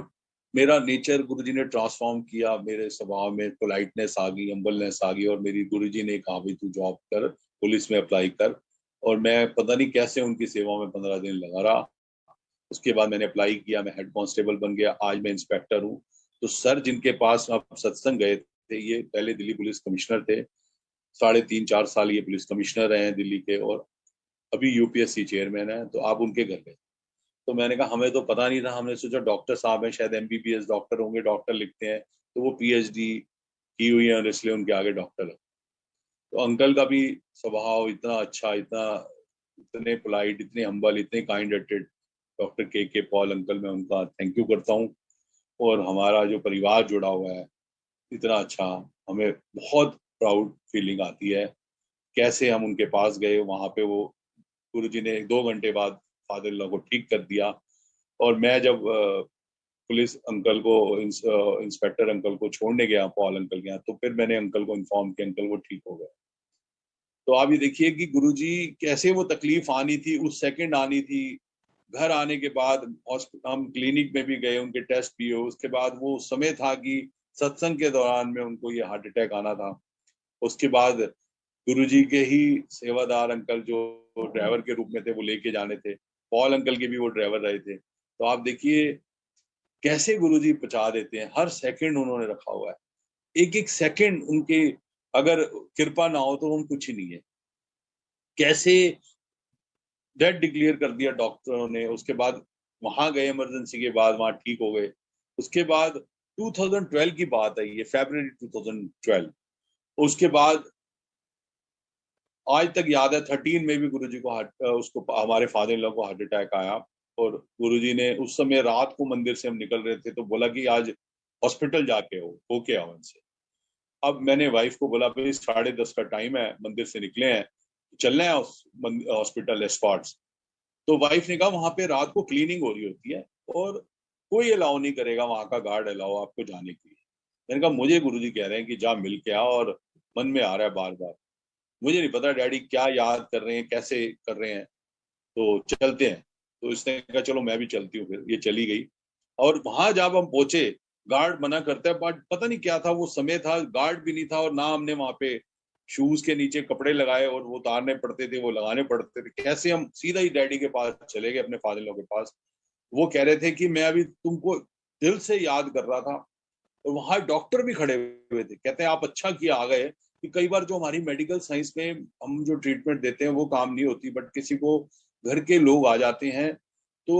मेरा नेचर गुरुजी ने ट्रांसफॉर्म किया, मेरे स्वभाव में पोलाइटनेस आ गई, हम्बलनेस आ गई, और मेरी गुरुजी ने कहा भाई तू जॉब कर, पुलिस में अप्लाई कर। और मैं पता नहीं कैसे उनकी सेवा में 15 दिन लगा रहा। उसके बाद मैंने अप्लाई किया, मैं हेड कांस्टेबल बन गया, आज मैं इंस्पेक्टर हूँ। तो सर जिनके पास आप सत्संग गए थे, ये पहले दिल्ली पुलिस कमिश्नर थे, 3.5-4 साल ये पुलिस कमिश्नर रहे हैं दिल्ली के, और अभी यूपीएससी चेयरमैन है। तो आप उनके घर गए। तो मैंने कहा हमें तो पता नहीं था, हमने सोचा डॉक्टर साहब हैं, शायद एमबीबीएस डॉक्टर होंगे, डॉक्टर लिखते हैं, तो वो पीएचडी की हुई है और इसलिए उनके आगे डॉक्टर है। तो अंकल का भी स्वभाव इतना अच्छा, इतने पोलाइट, इतने हम्बल, इतने काइंड हार्टेड, डॉक्टर के पॉल अंकल, मैं उनका थैंक यू करता हूँ। और हमारा जो परिवार जुड़ा हुआ है इतना अच्छा, हमें बहुत प्राउड फीलिंग आती है। कैसे हम उनके पास गए, वहां पे वो गुरुजी ने 2 घंटे बाद फादर इन लॉ को ठीक कर दिया। और मैं जब पुलिस अंकल को, इंस्पेक्टर अंकल को छोड़ने गया पॉल अंकल के यहाँ, तो फिर मैंने अंकल को इन्फॉर्म किया, अंकल वो ठीक हो गए। तो आप ये देखिए कि गुरुजी कैसे, वो तकलीफ आनी थी उस सेकंड आनी थी। घर आने के बाद हम क्लिनिक में भी गए, उनके टेस्ट भी हुए, उसके बाद वो समय था कि सत्संग के दौरान में उनको ये हार्ट अटैक आना था। उसके बाद गुरुजी के ही सेवादार अंकल जो ड्राइवर के रूप में थे वो लेके जाने थे, पॉल अंकल के भी वो ड्राइवर रहे थे। तो आप देखिए कैसे गुरुजी पहुंचा देते हैं, हर सेकंड उन्होंने रखा हुआ है, एक एक सेकंड उनके, अगर कृपा ना हो तो हम कुछ ही नहीं है। कैसे डेड डिक्लेयर कर दिया डॉक्टरों ने, उसके बाद वहां गए इमरजेंसी के बाद, वहां ठीक हो गए। उसके बाद 2012 की बात है ये, फरवरी 2012। उसके बाद आज तक याद है, 13 में भी गुरुजी को उसको, हमारे फादर इन लॉ को हार्ट अटैक आया। और गुरुजी ने उस समय रात को मंदिर से हम निकल रहे थे तो बोला कि आज हॉस्पिटल जाके होके आओ इनसे। अब मैंने वाइफ को बोला भाई 10:30 का टाइम है, मंदिर से निकले हैं, चलना है हॉस्पिटल एस्कॉर्ट्स। तो वाइफ ने कहा वहां पे रात को क्लीनिंग हो रही होती है और कोई अलाउ नहीं करेगा, वहां का गार्ड अलाउ आपको जाने के लिए। मैंने कहा मुझे गुरुजी कह रहे हैं कि जा मिल के आ, और मन में आ रहा है बार बार, मुझे नहीं पता डैडी क्या याद कर रहे हैं, कैसे कर रहे हैं, तो चलते हैं। तो इसने कहा चलो मैं भी चलती हूँ, फिर ये चली गई। और वहां जब हम पहुंचे, गार्ड मना करता है, बट पता नहीं क्या था, वो समय था, गार्ड भी नहीं था, और ना हमने वहां पे शूज के नीचे कपड़े लगाए, और वो उतारने पड़ते थे, वो लगाने पड़ते थे। कैसे हम सीधा ही डैडी के पास चले गए, अपने फादर इन लॉ के पास। वो कह रहे थे कि मैं अभी तुमको दिल से याद कर रहा था। और वहां डॉक्टर भी खड़े हुए थे, कहते हैं आप अच्छा किया आ गए, कि कई बार जो हमारी मेडिकल साइंस में हम जो ट्रीटमेंट देते हैं वो काम नहीं होती, बट किसी को घर के लोग आ जाते हैं तो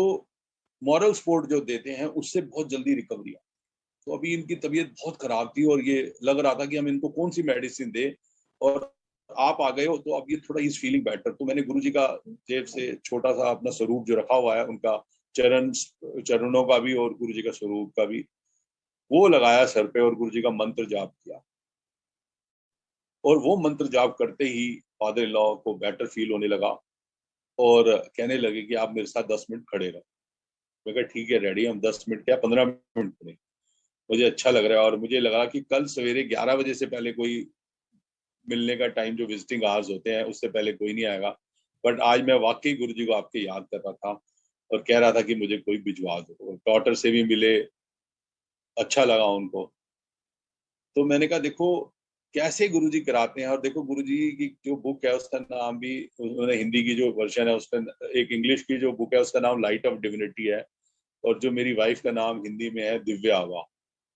मॉरल सपोर्ट जो देते हैं उससे बहुत जल्दी रिकवरी आती है। तो अभी इनकी तबीयत बहुत खराब थी और ये लग रहा था कि हम इनको कौन सी मेडिसिन दे, और आप आ गए हो तो अब ये थोड़ा इज फीलिंग बेटर। तो मैंने गुरुजी का जेब से छोटा सा अपना स्वरूप जो रखा हुआ है, उनका चरणों का भी और गुरुजी का स्वरूप का भी, वो लगाया सर पे और गुरुजी का मंत्र जाप किया। और वो मंत्र जाप करते ही फादर इन लॉ को बेटर फील होने लगा, और कहने लगे कि आप मेरे साथ 10 मिनट खड़े रहो। मैं कहा ठीक है डैडी, हम 10 मिनट क्या 15 मिनट खड़े, मुझे अच्छा लग रहा है। और मुझे लगा कि कल सवेरे 11 बजे से पहले कोई मिलने का टाइम, जो विजिटिंग आवर्स होते हैं उससे पहले कोई नहीं आएगा। बट आज मैं वाकई गुरुजी को आपके याद कर रहा था और कह रहा था कि मुझे कोई भिजवा दो। डॉटर से भी मिले, अच्छा लगा उनको। तो मैंने कहा देखो कैसे गुरुजी कराते हैं। और देखो गुरुजी की जो बुक है उसका नाम भी, उन्होंने हिंदी की जो वर्जन है उसका, एक इंग्लिश की जो बुक है उसका नाम लाइट ऑफ डिविनिटी है, और जो मेरी वाइफ का नाम हिंदी में है दिव्या आभा।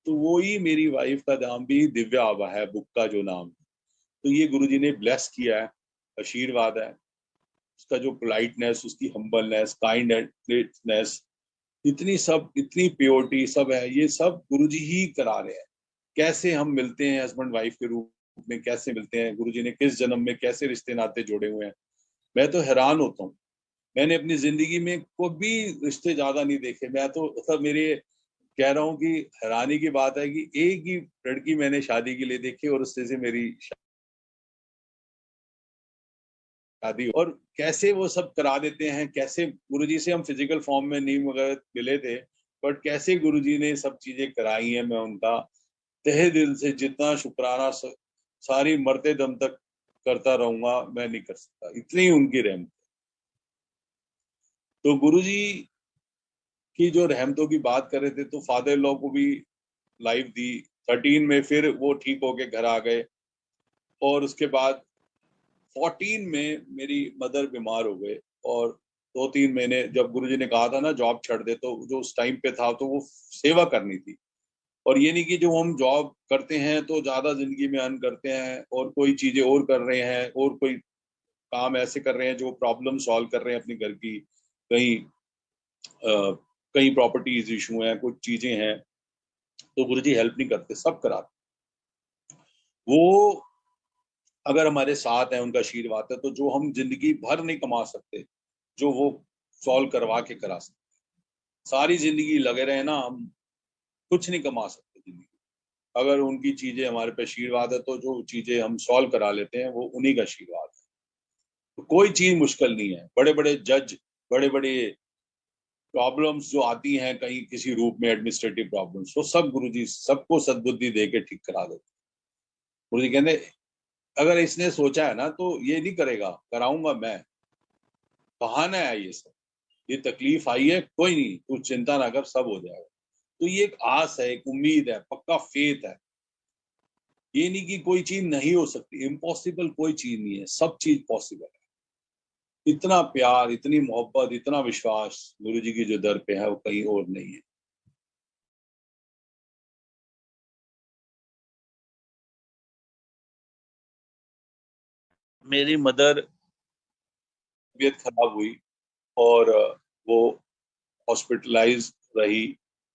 तो वो ही मेरी वाइफ का नाम भी दिव्या आभा है, बुक का जो नाम है। तो ये गुरुजी ने ब्लेस किया है, आशीर्वाद है। उसका जो पोलाइटनेस, उसकी हम्बलनेस, काइंडनेस, इतनी सब, इतनी प्योरिटी सब है, ये सब गुरुजी ही करा रहे हैं। कैसे हम मिलते हैं हस्बैंड वाइफ के रूप में, कैसे मिलते हैं, गुरुजी ने किस जन्म में कैसे रिश्ते नाते जोड़े हुए हैं, मैं तो हैरान होता हूँ। मैंने अपनी जिंदगी में कोई रिश्ते ज्यादा नहीं देखे, मैं तो सब मेरे, कह रहा हूँ कि हैरानी की बात है कि एक ही लड़की मैंने शादी के लिए देखी और उससे से मेरी शादी। और कैसे वो सब करा देते हैं, कैसे गुरुजी से हम फिजिकल फॉर्म में नहीं मगर मिले थे, बट कैसे गुरुजी ने सब चीजें कराई हैं। मैं उनका तहे दिल से जितना शुक्राना सारी मरते दम तक करता रहूंगा, मैं नहीं कर सकता, इतनी उनकी रहमत। तो गुरुजी की जो रहमतों की बात कर रहे थे, तो फादर लॉ को भी लाइफ दी 13 में, फिर वो ठीक होके घर आ गए। और उसके बाद 14 में मेरी मदर बीमार हो गए, और 2-3 महीने जब गुरुजी ने कहा था ना जॉब छोड़ दे, तो जो उस टाइम पे था तो वो सेवा करनी थी। और ये नहीं कि जो हम जॉब करते हैं तो ज्यादा जिंदगी में अर्न करते हैं और कोई चीजें और कर रहे हैं, और कोई काम ऐसे कर रहे हैं जो प्रॉब्लम सॉल्व कर रहे हैं अपनी घर की, कहीं कई प्रॉपर्टीज इशू हैं, कुछ चीजें हैं, तो गुरुजी हेल्प नहीं करते, सब कराते। वो अगर हमारे साथ है, उनका आशीर्वाद है, तो जो हम जिंदगी भर नहीं कमा सकते, जो वो सॉल्व करवा के करा सकते। सारी जिंदगी लगे रहे ना, हम कुछ नहीं कमा सकते जिंदगी। अगर उनकी चीजें हमारे पे आशीर्वाद है, तो जो चीजें हम सॉल्व करा लेते हैं वो उन्हीं का आशीर्वाद है। तो कोई चीज मुश्किल नहीं है। बड़े बड़े जज, बड़े बड़े प्रॉब्लम्स जो आती हैं कहीं किसी रूप में, एडमिनिस्ट्रेटिव प्रॉब्लम्स, वो सब गुरुजी सबको सद्बुद्धि दे के ठीक करा देते। गुरुजी कहते अगर इसने सोचा है ना तो ये नहीं करेगा, कराऊंगा मैं। बहाना है ये सब, ये तकलीफ आई है, कोई नहीं, तू चिंता ना कर, सब हो जाएगा। तो ये एक आस है, एक उम्मीद है, पक्का फेथ है। ये नहीं कि कोई चीज नहीं हो सकती, इम्पॉसिबल कोई चीज नहीं है, सब चीज पॉसिबल है। इतना प्यार, इतनी मोहब्बत, इतना विश्वास गुरु जी की जो दर पे है वो कहीं और नहीं है। मेरी मदर तबीयत खराब हुई और वो हॉस्पिटलाइज रही।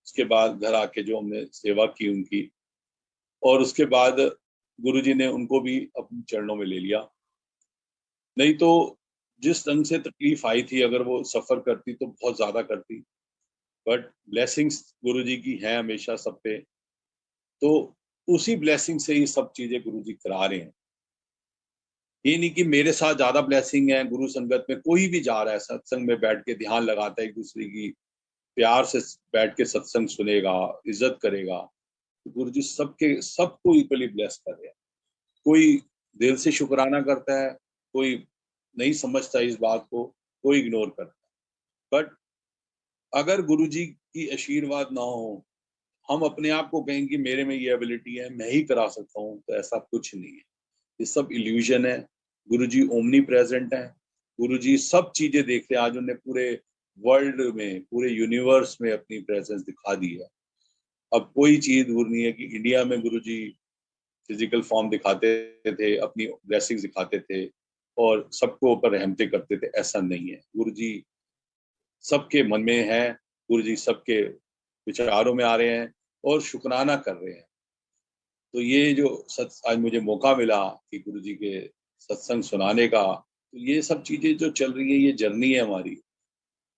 उसके बाद घर आके जो हमने सेवा की उनकी, और उसके बाद गुरुजी ने उनको भी अपने चरणों में ले लिया। नहीं तो जिस ढंग से तकलीफ आई थी, अगर वो सफर करती तो बहुत ज्यादा करती। बट ब्लेसिंग्स गुरुजी की हैं हमेशा सब पे, तो उसी ब्लेसिंग से ही सब चीजें गुरुजी करा रहे हैं। ये नहीं कि मेरे साथ ज्यादा ब्लेसिंग है, गुरु संगत में कोई भी जा रहा है सत्संग में बैठ के ध्यान लगाता है, एक दूसरे की प्यार से बैठ के सत्संग सुनेगा, इज्जत करेगा, तो गुरु जी सबके सबको इक्वली ब्लेस कर रहे हैं। कोई दिल से शुक्राना करता है, कोई नहीं समझता इस बात को, कोई इग्नोर करता है। बट अगर गुरु जी की आशीर्वाद ना हो, हम अपने आप को कहें कि मेरे में ये एबिलिटी है, मैं ही करा सकता हूँ, तो ऐसा कुछ नहीं है। ये सब इल्यूजन है। गुरु जी ओमनी प्रेजेंट है। गुरु जी सब चीजें देखते हैं। आज उन्हें पूरे वर्ल्ड में, पूरे यूनिवर्स में अपनी प्रेजेंस दिखा दी है। अब कोई चीज दूर नहीं है कि इंडिया में गुरु जी फिजिकल फॉर्म दिखाते थे, अपनी ब्लेसिंग दिखाते थे और सबको ऊपर रहमते करते थे, ऐसा नहीं है। गुरु जी सबके मन में है, गुरु जी सबके विचारों में आ रहे हैं और शुक्राना कर रहे हैं। तो ये जो आज मुझे मौका मिला कि गुरु जी के सत्संग सुनाने का, तो ये सब चीजें जो चल रही है, ये जर्नी है हमारी।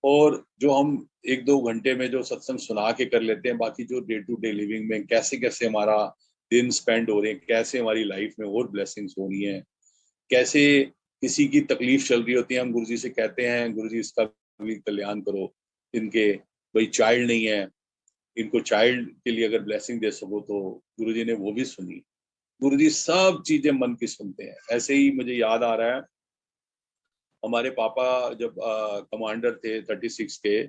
और जो हम एक दो घंटे में जो सत्संग सुना के कर लेते हैं, बाकी जो डे टू डे लिविंग में कैसे कैसे हमारा दिन स्पेंड हो रहे हैं, कैसे हमारी लाइफ में और ब्लेसिंग्स हो रही हैं, कैसे किसी की तकलीफ चल रही होती है, हम गुरु जी से कहते हैं गुरु जी इसका भी कल्याण करो, इनके भाई चाइल्ड नहीं है, इनको चाइल्ड के लिए अगर ब्लेसिंग दे सको, तो गुरु जी ने वो भी सुनी। गुरु जी सब चीजें मन की सुनते हैं। ऐसे ही मुझे याद आ रहा है, हमारे पापा जब कमांडर थे 36 के,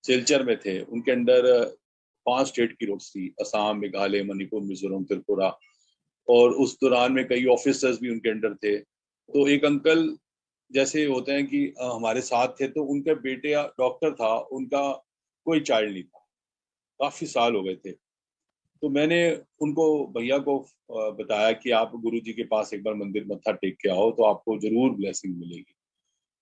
सिलचर में थे, उनके अंडर 5 स्टेट की रोड्स थी, असम, मेघालय, मणिपुर, मिजोरम, त्रिपुरा। और उस दौरान में कई ऑफिसर्स भी उनके अंडर थे। तो एक अंकल जैसे होते हैं कि हमारे साथ थे, तो उनका बेटे डॉक्टर था, उनका कोई चाइल्ड नहीं था, काफी साल हो गए थे। तो मैंने उनको, भैया को बताया कि आप गुरु जी के पास एक बार मंदिर मत्था टेक के आओ, तो आपको जरूर ब्लेसिंग मिलेगी।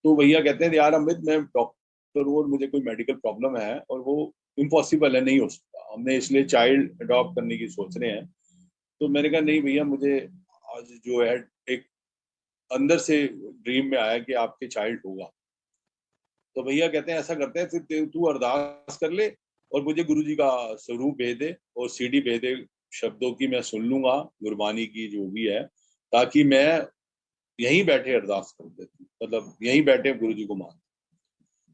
तो भैया कहते हैं यार अमित, मैं डॉक्टर हूँ और मुझे कोई मेडिकल प्रॉब्लम है और वो इम्पॉसिबल है, नहीं हो सकता, हमने इसलिए चाइल्ड अडॉप्ट करने की सोच रहे हैं। तो मैंने कहा नहीं भैया, मुझे आज जो है एक अंदर से ड्रीम में आया कि आपके चाइल्ड होगा। तो भैया कहते हैं ऐसा करते हैं, फिर तू अरदास कर ले और मुझे गुरु जी का स्वरूप भेज दे और सीडी भेज दे, शब्दों की मैं सुन लूंगा, गुरबानी की जो भी है, ताकि मैं यहीं बैठे अरदास कर देती, मतलब यहीं बैठे गुरु जी को मान।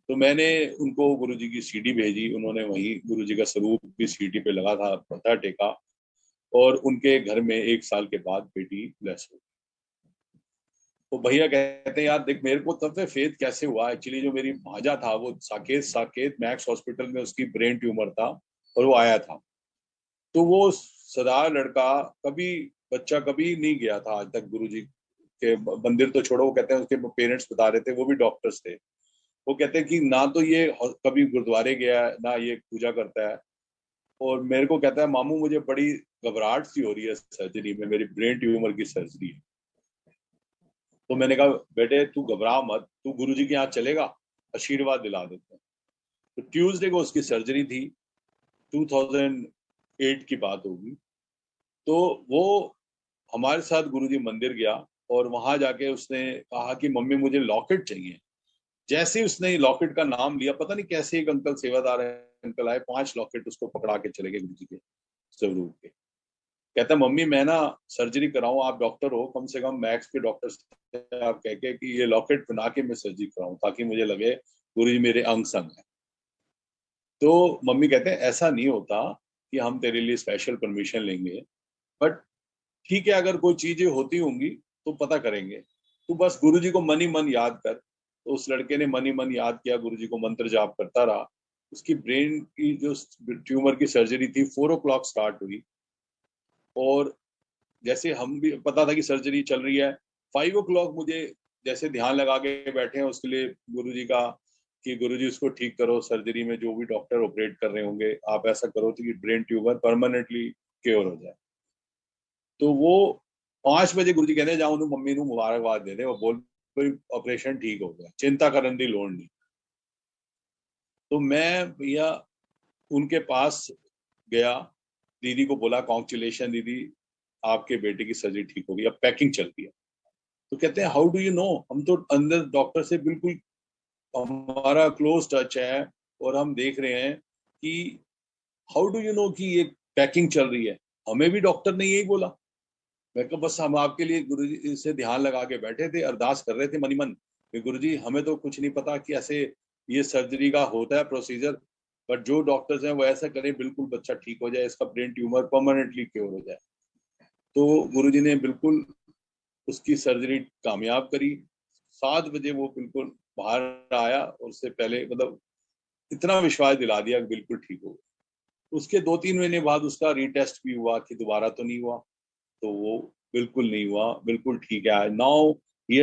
तो मैंने उनको गुरु जी की सीडी भेजी, उन्होंने वहीं गुरु जी का स्वरूप भी सीडी पे लगा था, मत्था टेका, और उनके घर में 1 साल के बाद बेटी ब्लेस हो। तो भैया कहते हैं यार देख, मेरे को तब से फेथ कैसे हुआ, एक्चुअली जो मेरी भांजा था वो साकेत साकेत मैक्स हॉस्पिटल में उसकी ब्रेन ट्यूमर था और वो आया था। तो वो सदा लड़का, कभी बच्चा कभी नहीं गया था आज तक गुरु जी के मंदिर, तो छोड़ो, वो कहते हैं उसके पेरेंट्स बता रहे थे, वो भी डॉक्टर्स थे, वो कहते हैं कि ना तो ये कभी गुरुद्वारे गया है, ना ये पूजा करता है। और मेरे को कहता है मामू मुझे बड़ी घबराहट सी हो रही है सर्जरी में, मेरी ब्रेन ट्यूमर की सर्जरी है। तो मैंने कहा बेटे तू घबरा मत, तू गुरु जी के यहाँ चलेगा, आशीर्वाद दिला देते हैं। तो ट्यूसडे को उसकी सर्जरी थी, 2008 की बात होगी। तो वो हमारे साथ गुरुजी मंदिर गया और वहां जाके उसने कहा कि मम्मी मुझे लॉकेट चाहिए। जैसे ही उसने लॉकेट का नाम लिया, पता नहीं कैसे एक अंकल सेवादार है, अंकल आए, 5 लॉकेट उसको पकड़ा के चले गए गुरुजी के स्वरूप के। कहता मम्मी मैं ना सर्जरी कराऊं, आप डॉक्टर हो, कम से कम मैक्स के डॉक्टर से आप कह के कि ये लॉकेट बना के मैं सर्जरी कराऊं ताकि मुझे लगे गुरुजी मेरे अंग संग है। तो मम्मी कहते हैं ऐसा नहीं होता कि हम तेरे लिए स्पेशल परमिशन लेंगे, बट ठीक है अगर कोई चीजें होती होंगी तो पता करेंगे, तो बस गुरुजी को मन ही मन याद कर। तो उस लड़के ने मन ही मन याद किया, गुरुजी को मंत्र जाप करता रहा। उसकी ब्रेन की जो ट्यूमर की सर्जरी थी 4 o'clock स्टार्ट हुई, और जैसे हम भी पता था कि सर्जरी चल रही है, 5 o'clock मुझे जैसे ध्यान लगा के बैठे हैं उसके लिए गुरुजी का कि गुरुजी उसको ठीक करो, सर्जरी में जो भी डॉक्टर ऑपरेट कर रहे होंगे आप ऐसा करो कि ब्रेन ट्यूमर परमानेंटली क्योर हो जाए। तो वो 5 बजे गुरुजी कहते जाओ उन्हें मम्मी ਨੂੰ मुबारकबाद दे दे, वो बोल कोई ऑपरेशन ठीक हो गया, चिंता करने की लोड़ नहीं। तो मैं भैया उनके पास गया, दीदी को बोला कॉन्ग्रेचुलेशन दीदी, आपके बेटे की सर्जरी ठीक हो गई, अब पैकिंग चल रही है। तो कहते हैं हाउ डू यू नो, हम तो अंदर डॉक्टर से बिल्कुल हमारा क्लोज टच है और हम देख रहे हैं कि हाउ डू यू नो कि ये पैकिंग चल रही है, हमें भी डॉक्टर ने यही बोला। मैं कहा बस हम आपके लिए गुरुजी से ध्यान लगा के बैठे थे, अरदास कर रहे थे मनी मन कि गुरुजी हमें तो कुछ नहीं पता कि ऐसे ये सर्जरी का होता है प्रोसीजर, बट जो डॉक्टर्स हैं वो ऐसा करें बिल्कुल बच्चा ठीक हो जाए, इसका ब्रेन ट्यूमर परमानेंटली क्योर हो जाए। तो गुरुजी ने बिल्कुल उसकी सर्जरी कामयाब करी। 7 बजे वो बिल्कुल बाहर आया और उससे पहले मतलब इतना विश्वास दिला दिया कि बिल्कुल ठीक हो गया। उसके 2-3 महीने बाद उसका रीटेस्ट भी हुआ कि दोबारा तो नहीं हुआ, तो वो बिल्कुल नहीं हुआ, बिल्कुल ठीक है। Now he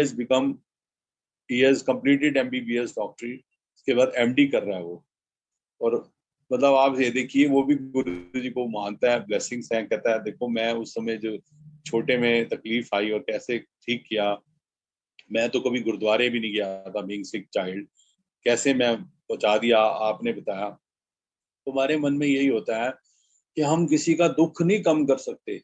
has completed MBBS डॉक्टरी, उसके बाद एमडी कर रहा है वो। और मतलब आप ये देखिए वो भी गुरु जी को मानता है, ब्लेसिंग्स हैं, कहता है देखो मैं उस समय जो छोटे में तकलीफ आई और कैसे ठीक किया, मैं तो कभी गुरुद्वारे भी नहीं गया था बीइंग सिक चाइल्ड, कैसे मैं पहुंचा दिया आपने बताया। तो हमारे मन में यही होता है कि हम किसी का दुख नहीं कम कर सकते,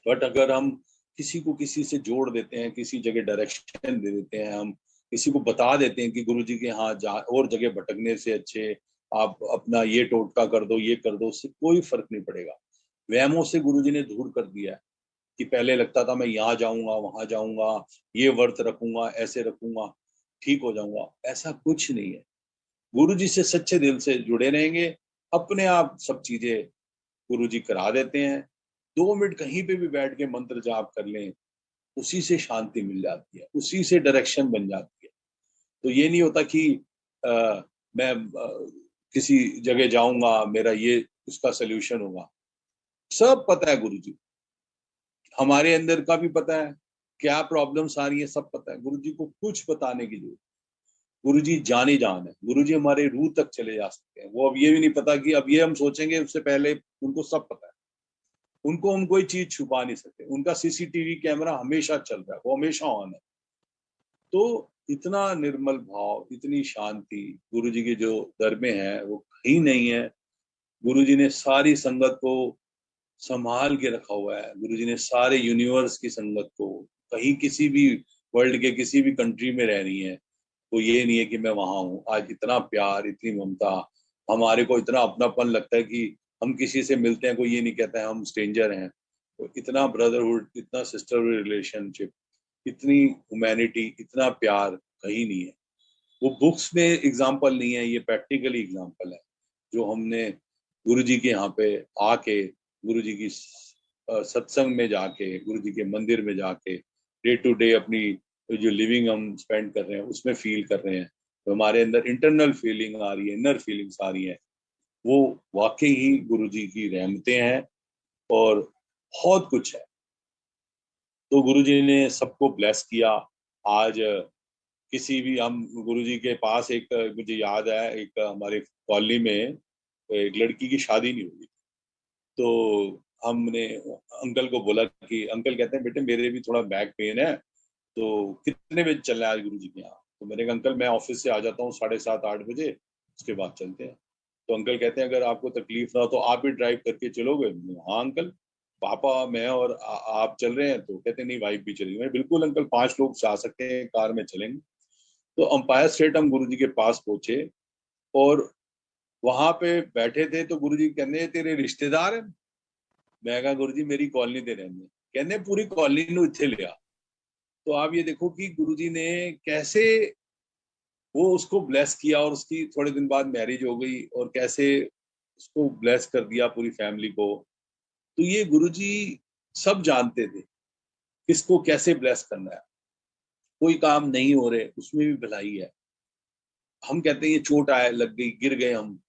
बट अगर हम किसी को किसी से जोड़ देते हैं, किसी जगह डायरेक्शन दे देते हैं, हम किसी को बता देते हैं कि गुरुजी के यहाँ जा और जगह भटकने से अच्छे आप अपना ये टोटका कर दो, ये कर दो, उससे कोई फर्क नहीं पड़ेगा। वहमों से गुरुजी ने दूर कर दिया है कि पहले लगता था मैं यहाँ जाऊंगा वहां जाऊंगा, ये व्रत रखूंगा ऐसे रखूंगा ठीक हो जाऊंगा, ऐसा कुछ नहीं है। गुरुजी से सच्चे दिल से जुड़े रहेंगे, अपने आप सब चीजें गुरुजी करा देते हैं। 2 मिनट कहीं पे भी बैठ के मंत्र जाप कर लें, उसी से शांति मिल जाती है, उसी से डायरेक्शन बन जाती है। तो ये नहीं होता कि मैं किसी जगह जाऊंगा मेरा ये उसका सोल्यूशन होगा। सब पता है गुरुजी, हमारे अंदर का भी पता है, क्या प्रॉब्लम्स आ रही है सब पता है, गुरुजी को कुछ बताने की जरूरत। गुरुजी जानी जान है, गुरुजी हमारे रूह तक चले जा सकते हैं। वो अब ये भी नहीं पता कि अब ये हम सोचेंगे, उससे पहले उनको सब पता है। उनको हम कोई चीज छुपा नहीं सकते, उनका सीसीटीवी कैमरा हमेशा चल रहा है, वो हमेशा ऑन है। तो इतना निर्मल भाव, इतनी शांति गुरुजी के जो दर में है वो कहीं नहीं है। गुरुजी ने सारी संगत को संभाल के रखा हुआ है, गुरुजी ने सारे यूनिवर्स की संगत को, कहीं किसी भी वर्ल्ड के किसी भी कंट्री में रह रही है, तो ये नहीं है कि मैं वहां हूँ। आज इतना प्यार, इतनी ममता, हमारे को इतना अपनापन लगता है कि हम किसी से मिलते हैं कोई ये नहीं कहता है हम स्ट्रेंजर हैं। तो इतना ब्रदरहुड, इतना सिस्टरहुड रिलेशनशिप, इतनी ह्यूमैनिटी, इतना प्यार कहीं नहीं है। वो बुक्स में एग्जाम्पल नहीं है, ये प्रैक्टिकली एग्जाम्पल है जो हमने गुरु जी के यहाँ पे आके, गुरु जी की सत्संग में जाके, गुरु जी के मंदिर में जाके डे टू डे अपनी जो लिविंग हम स्पेंड कर रहे हैं उसमें फील कर रहे हैं। तो हमारे अंदर इंटरनल फीलिंग आ रही है, इनर फीलिंग्स आ रही है, वो वाकई ही गुरु जी की रहमतें हैं और बहुत कुछ है। तो गुरु जी ने सबको ब्लेस किया। आज किसी भी हम गुरु जी के पास एक, मुझे याद है एक हमारे कॉलोनी में एक लड़की की शादी नहीं हुई, तो हमने अंकल को बोला कि अंकल कहते हैं बेटे मेरे भी थोड़ा बैक पेन है, तो कितने बजे चलना है आज गुरु जी के यहाँ। तो मैंने कहा अंकल मैं ऑफिस से आ जाता हूँ 7:30-8 बजे, उसके बाद चलते हैं। तो अंकल कहते हैं अगर आपको तकलीफ ना हो तो आप भी ड्राइव करके चलोगे? हाँ अंकल, पापा मैं और आप चल रहे हैं? तो कहते नहीं वाइफ भी चलेगी। मैं बिल्कुल अंकल, 5 लोग जा सकते हैं, कार में चलेंगे। तो अंपायर स्टेट हम गुरुजी के पास पहुंचे और वहां पे बैठे थे तो गुरुजी कहने तेरे रिश्तेदार हैं? मैं कहा गुरुजी मेरी कॉलोनी दे रहने। कहने पूरी कॉलोनी नु इत्थे लिया। तो आप ये देखो कि गुरुजी ने कैसे वो उसको ब्लेस किया और उसकी थोड़े दिन बाद मैरिज हो गई और कैसे उसको ब्लेस कर दिया पूरी फैमिली को। तो ये गुरुजी सब जानते थे किसको कैसे ब्लेस करना है। कोई काम नहीं हो रहे उसमें भी भलाई है। हम कहते हैं ये चोट आए लग गई, गिर गए हम,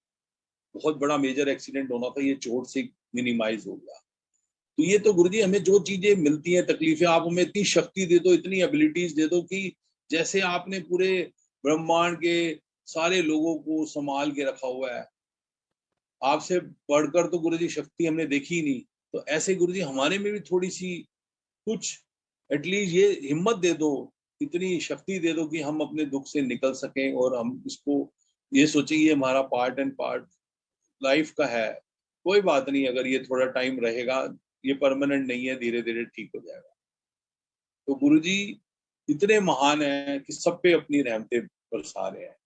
बहुत बड़ा मेजर एक्सीडेंट होना था, ये चोट से मिनिमाइज हो गया। तो ये तो गुरुजी हमें जो चीजें मिलती हैं, तकलीफें, आप हमें इतनी शक्ति दे दो, इतनी एबिलिटीज दे दो कि जैसे आपने पूरे ब्रह्मांड के सारे लोगों को संभाल के रखा हुआ है, आपसे बढ़कर तो गुरुजी शक्ति हमने देखी ही नहीं। तो ऐसे गुरुजी हमारे में भी थोड़ी सी कुछ एटलीस्ट ये हिम्मत दे दो, इतनी शक्ति दे दो कि हम अपने दुख से निकल सकें और हम इसको ये सोचें ये हमारा पार्ट एंड पार्ट लाइफ का है। कोई बात नहीं, अगर ये थोड़ा टाइम रहेगा, ये परमानेंट नहीं है, धीरे धीरे ठीक हो जाएगा। तो गुरुजी इतने महान हैं कि सब पे अपनी रहमतें बरसा रहे हैं।